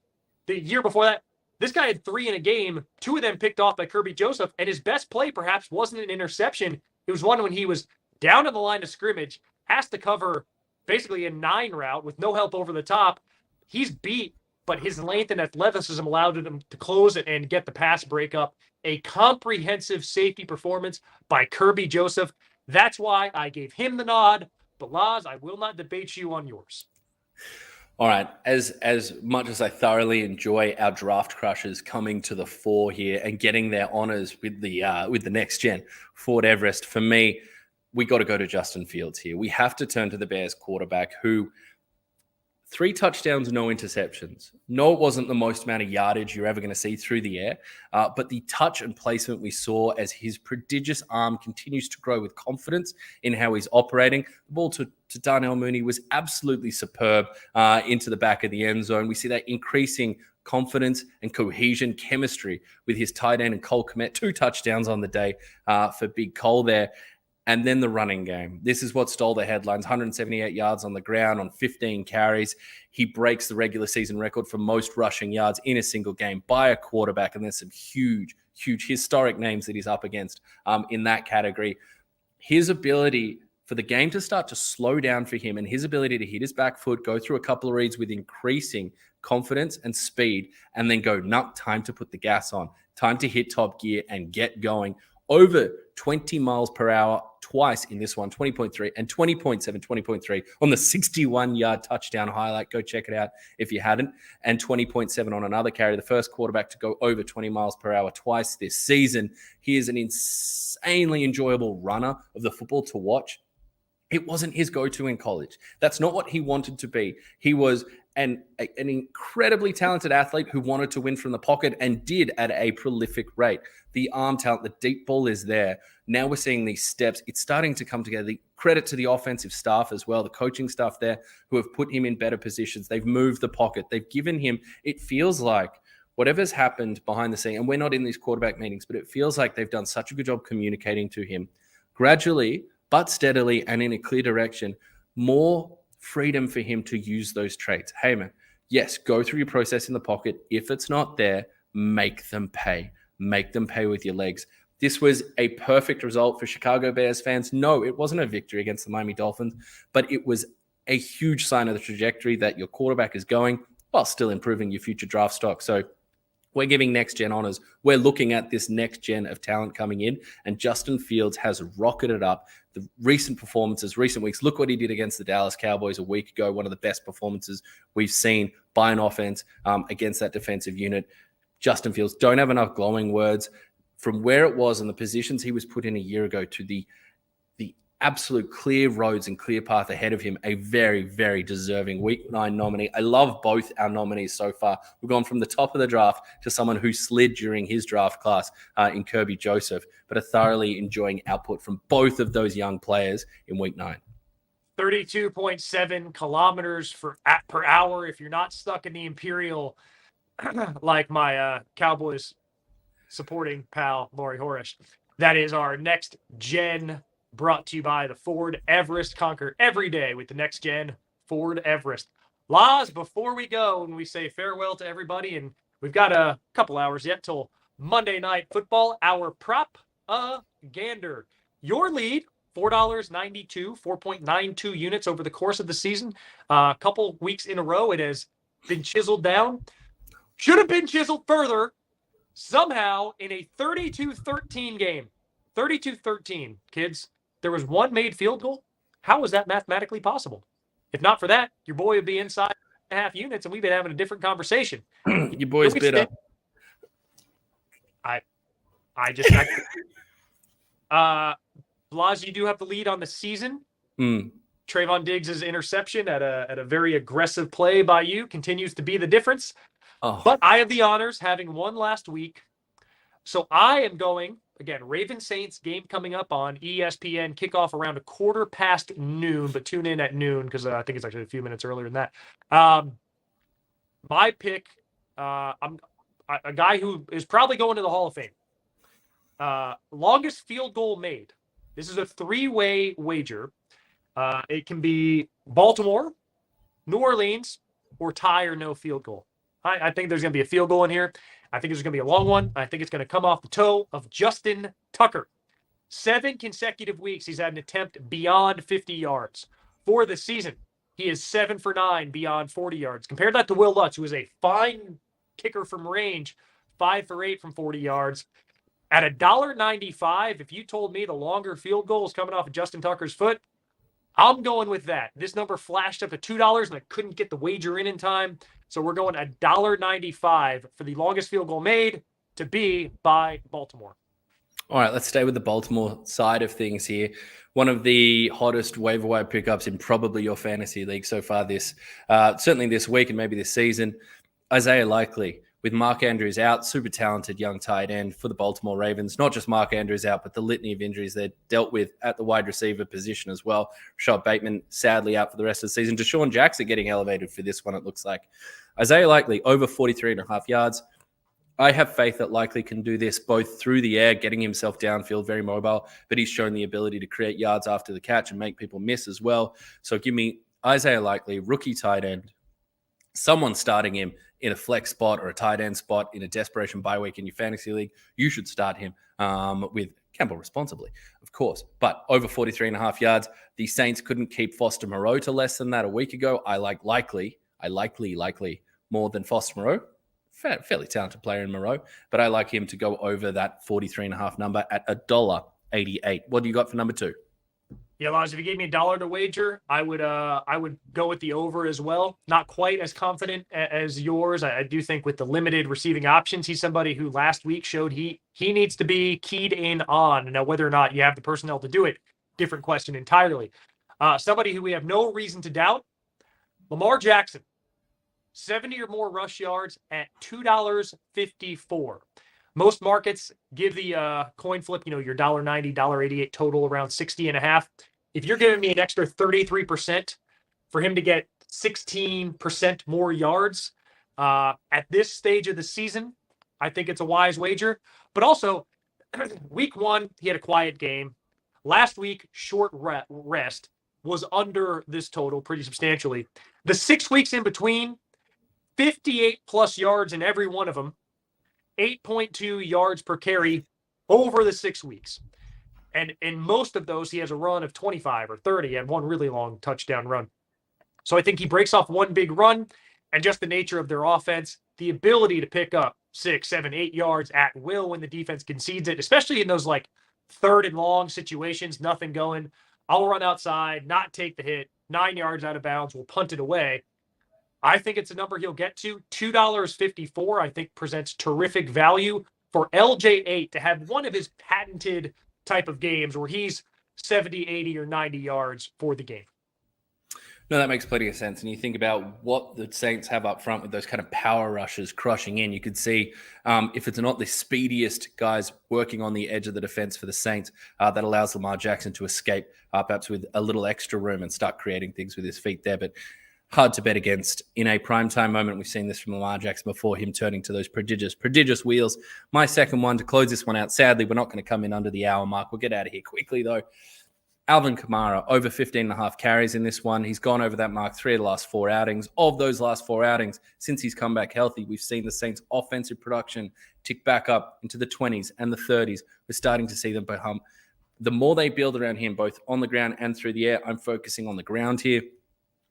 the year before that. This guy had 3 in a game, 2 of them picked off by Kirby Joseph, and his best play perhaps wasn't an interception. It was one when he was down to the line of scrimmage, has to cover basically a 9 route with no help over the top. He's beat, but his length and athleticism allowed him to close it and get the pass breakup. A comprehensive safety performance by Kirby Joseph. That's why I gave him the nod. But Laz, I will not debate you on yours. All right. As much as I thoroughly enjoy our draft crushes coming to the fore here and getting their honors with the next gen Ford Everest, for me, we got to go to Justin Fields here. We have to turn to the Bears quarterback, who 3 touchdowns, no interceptions. No, it wasn't the most amount of yardage you're ever going to see through the air, but the touch and placement we saw as his prodigious arm continues to grow with confidence in how he's operating. The ball to Darnell Mooney was absolutely superb into the back of the end zone. We see that increasing confidence and cohesion, chemistry with his tight end and Cole Kmet. 2 touchdowns on the day for Big Cole there. And then the running game. This is what stole the headlines. 178 yards on the ground on 15 carries. He breaks the regular season record for most rushing yards in a single game by a quarterback. And there's some huge historic names that he's up against in that category. His ability for the game to start to slow down for him and his ability to hit his back foot, go through a couple of reads with increasing confidence and speed, and then go, time to put the gas on, time to hit top gear and get going. Over 20 miles per hour twice in this one, 20.3 and 20.7, 20.3 on the 61-yard touchdown highlight. Go check it out if you hadn't. And 20.7 on another carry, the first quarterback to go over 20 miles per hour twice this season. He is an insanely enjoyable runner of the football to watch. It wasn't his go-to in college. That's not what he wanted to be. He was an incredibly talented athlete who wanted to win from the pocket and did at a prolific rate. The arm talent, the deep ball is there. Now we're seeing these steps. It's starting to come together. The credit to the offensive staff as well, the coaching staff there who have put him in better positions. They've moved the pocket. They've given him, it feels like whatever's happened behind the scene, and we're not in these quarterback meetings, but it feels like they've done such a good job communicating to him gradually, but steadily and in a clear direction, more freedom for him to use those traits. Hey, man, yes, go through your process in the pocket. If it's not there, make them pay. Make them pay with your legs. This was a perfect result for Chicago Bears fans. No, it wasn't a victory against the Miami Dolphins, but it was a huge sign of the trajectory that your quarterback is going while still improving your future draft stock. So we're giving next-gen honors. We're looking at this next gen of talent coming in, and Justin Fields has rocketed up. The recent performances, recent weeks, look what he did against the Dallas Cowboys a week ago, one of the best performances we've seen by an offense against that defensive unit. Justin Fields, don't have enough glowing words. From where it was and the positions he was put in a year ago to the absolute clear roads and clear path ahead of him, a very, very deserving Week 9 nominee. I love both our nominees so far. We've gone from the top of the draft to someone who slid during his draft class in Kirby Joseph, but are thoroughly enjoying output from both of those young players in Week 9. 32.7 kilometers per hour. If you're not stuck in the Imperial, like my Cowboys supporting pal, Laurie Horesh, that is our next gen, brought to you by the Ford Everest. Conquer every day with the next gen Ford Everest. Laz, before we go and we say farewell to everybody, and we've got a couple hours yet till Monday Night Football, our prop gander. Your lead, $4.92, 4.92 units over the course of the season. A couple weeks in a row, it has been chiseled down. Should have been chiseled further somehow in a 32-13 game. 32-13, kids. There was one made field goal. How was that mathematically possible? If not for that, your boy would be inside 1.5 units, and we've been having a different conversation. Your boy's bitter. Blas, you do have the lead on the season. Mm. Trayvon Diggs' interception at a very aggressive play by you continues to be the difference. Oh. But I have the honors having won last week. So I am going, again, Ravens Saints game coming up on ESPN, kickoff around noon, but tune in at noon because I think it's actually a few minutes earlier than that. My pick, I'm a guy who is probably going to the Hall of Fame. Longest field goal made. This is a 3-way wager. It can be Baltimore, New Orleans, or tie or no field goal. I think there's going to be a field goal in here. I think there's going to be a long one. I think it's going to come off the toe of Justin Tucker. 7 consecutive weeks, he's had an attempt beyond 50 yards. For the season, he is 7 for 9 beyond 40 yards. Compare that to Will Lutz, who is a fine kicker from range, 5 for 8 from 40 yards. At $1.95, if you told me the longer field goal is coming off of Justin Tucker's foot, I'm going with that. This number flashed up to $2, and I couldn't get the wager in time. So we're going $1.95 for the longest field goal made to be by Baltimore. All right, let's stay with the Baltimore side of things here. One of the hottest waiver wire pickups in probably your fantasy league so far certainly this week and maybe this season. Isaiah Likely, with Mark Andrews out, super talented young tight end for the Baltimore Ravens. Not just Mark Andrews out, but the litany of injuries they're dealt with at the wide receiver position as well. Rashad Bateman sadly out for the rest of the season. Deshaun Jackson getting elevated for this one, it looks like. Isaiah Likely, over 43.5 yards. I have faith that Likely can do this both through the air, getting himself downfield, very mobile, but he's shown the ability to create yards after the catch and make people miss as well. So give me Isaiah Likely, rookie tight end, someone starting him in a flex spot or a tight end spot in a desperation bye week in your fantasy league. You should start him with gamble responsibly, of course. But over 43.5 yards, the Saints couldn't keep Foster Moreau to less than that a week ago. I likely more than Foster Moreau. Fairly talented player in Moreau, but I like him to go over that 43.5 number at $1.88. What do you got for number 2? Yeah, Lars, if you gave me $1 to wager, I would go with the over as well. Not quite as confident as yours. I do think with the limited receiving options, he's somebody who last week showed he needs to be keyed in on. Now, whether or not you have the personnel to do it, different question entirely. Somebody who we have no reason to doubt, Lamar Jackson. 70 or more rush yards at $2.54. Most markets give the coin flip, your $1.90, $1.88 total around 60.5. If you're giving me an extra 33% for him to get 16% more yards at this stage of the season, I think it's a wise wager. But also, week 1, he had a quiet game. Last week, short rest was under this total pretty substantially. The 6 weeks in between, 58 plus yards in every one of them, 8.2 yards per carry over the 6 weeks. And in most of those, he has a run of 25 or 30 and one really long touchdown run. So I think he breaks off one big run, and just the nature of their offense, the ability to pick up 6, 7, 8 yards at will when the defense concedes it, especially in those like 3rd and long situations, nothing going. I'll run outside, not take the hit, 9 yards out of bounds, we'll punt it away. I think it's a number he'll get to. $2.54, I think, presents terrific value for LJ8 to have one of his patented type of games where he's 70, 80, or 90 yards for the game. No, that makes plenty of sense. And you think about what the Saints have up front with those kind of power rushes crushing in. You could see if it's not the speediest guys working on the edge of the defense for the Saints, that allows Lamar Jackson to escape perhaps with a little extra room and start creating things with his feet there. But hard to bet against in a primetime moment. We've seen this from Lamar Jackson before, him turning to those prodigious wheels. My second one to close this one out. Sadly, we're not going to come in under the hour mark. We'll get out of here quickly, though. Alvin Kamara, over 15.5 carries in this one. He's gone over that mark 3 of the last 4 outings. Of those last 4 outings, since he's come back healthy, we've seen the Saints' offensive production tick back up into the 20s and the 30s. We're starting to see them become. The more they build around him, both on the ground and through the air, I'm focusing on the ground here.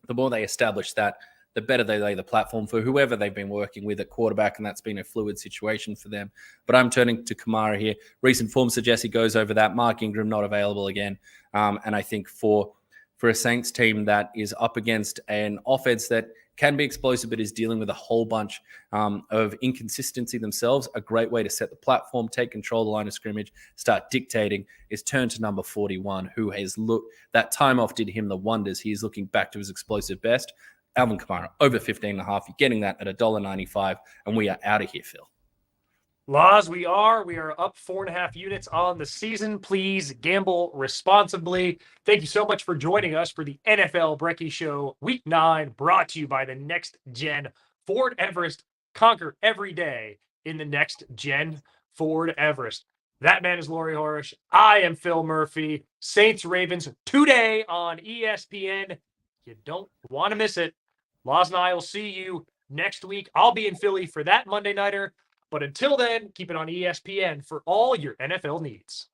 The more they establish that, the better they lay the platform for whoever they've been working with at quarterback, and that's been a fluid situation for them. But I'm turning to Kamara here. Recent form suggests he goes over that. Mark Ingram not available again. And I think for a Saints team that is up against an offense that can be explosive but is dealing with a whole bunch of inconsistency themselves, a great way to set the platform, take control of the line of scrimmage, start dictating is turn to number 41, who has looked, that time off did him the wonders. He is looking back to his explosive best. Alvin Kamara, over 15.5. You're getting that at $1.95, and we are out of here, Phil. Laws, we are up 4.5 units on the season. Please gamble responsibly. Thank you so much for joining us for the NFL Brekkie Show Week 9, brought to you by the Next Gen Ford Everest. Conquer every day in the Next Gen Ford Everest. That man is Laurie Horesh. I am Phil Murphy. Saints Ravens today on ESPN. You don't want to miss it. Laws and I will see you next week. I'll be in Philly for that Monday nighter. But until then, keep it on ESPN for all your NFL needs.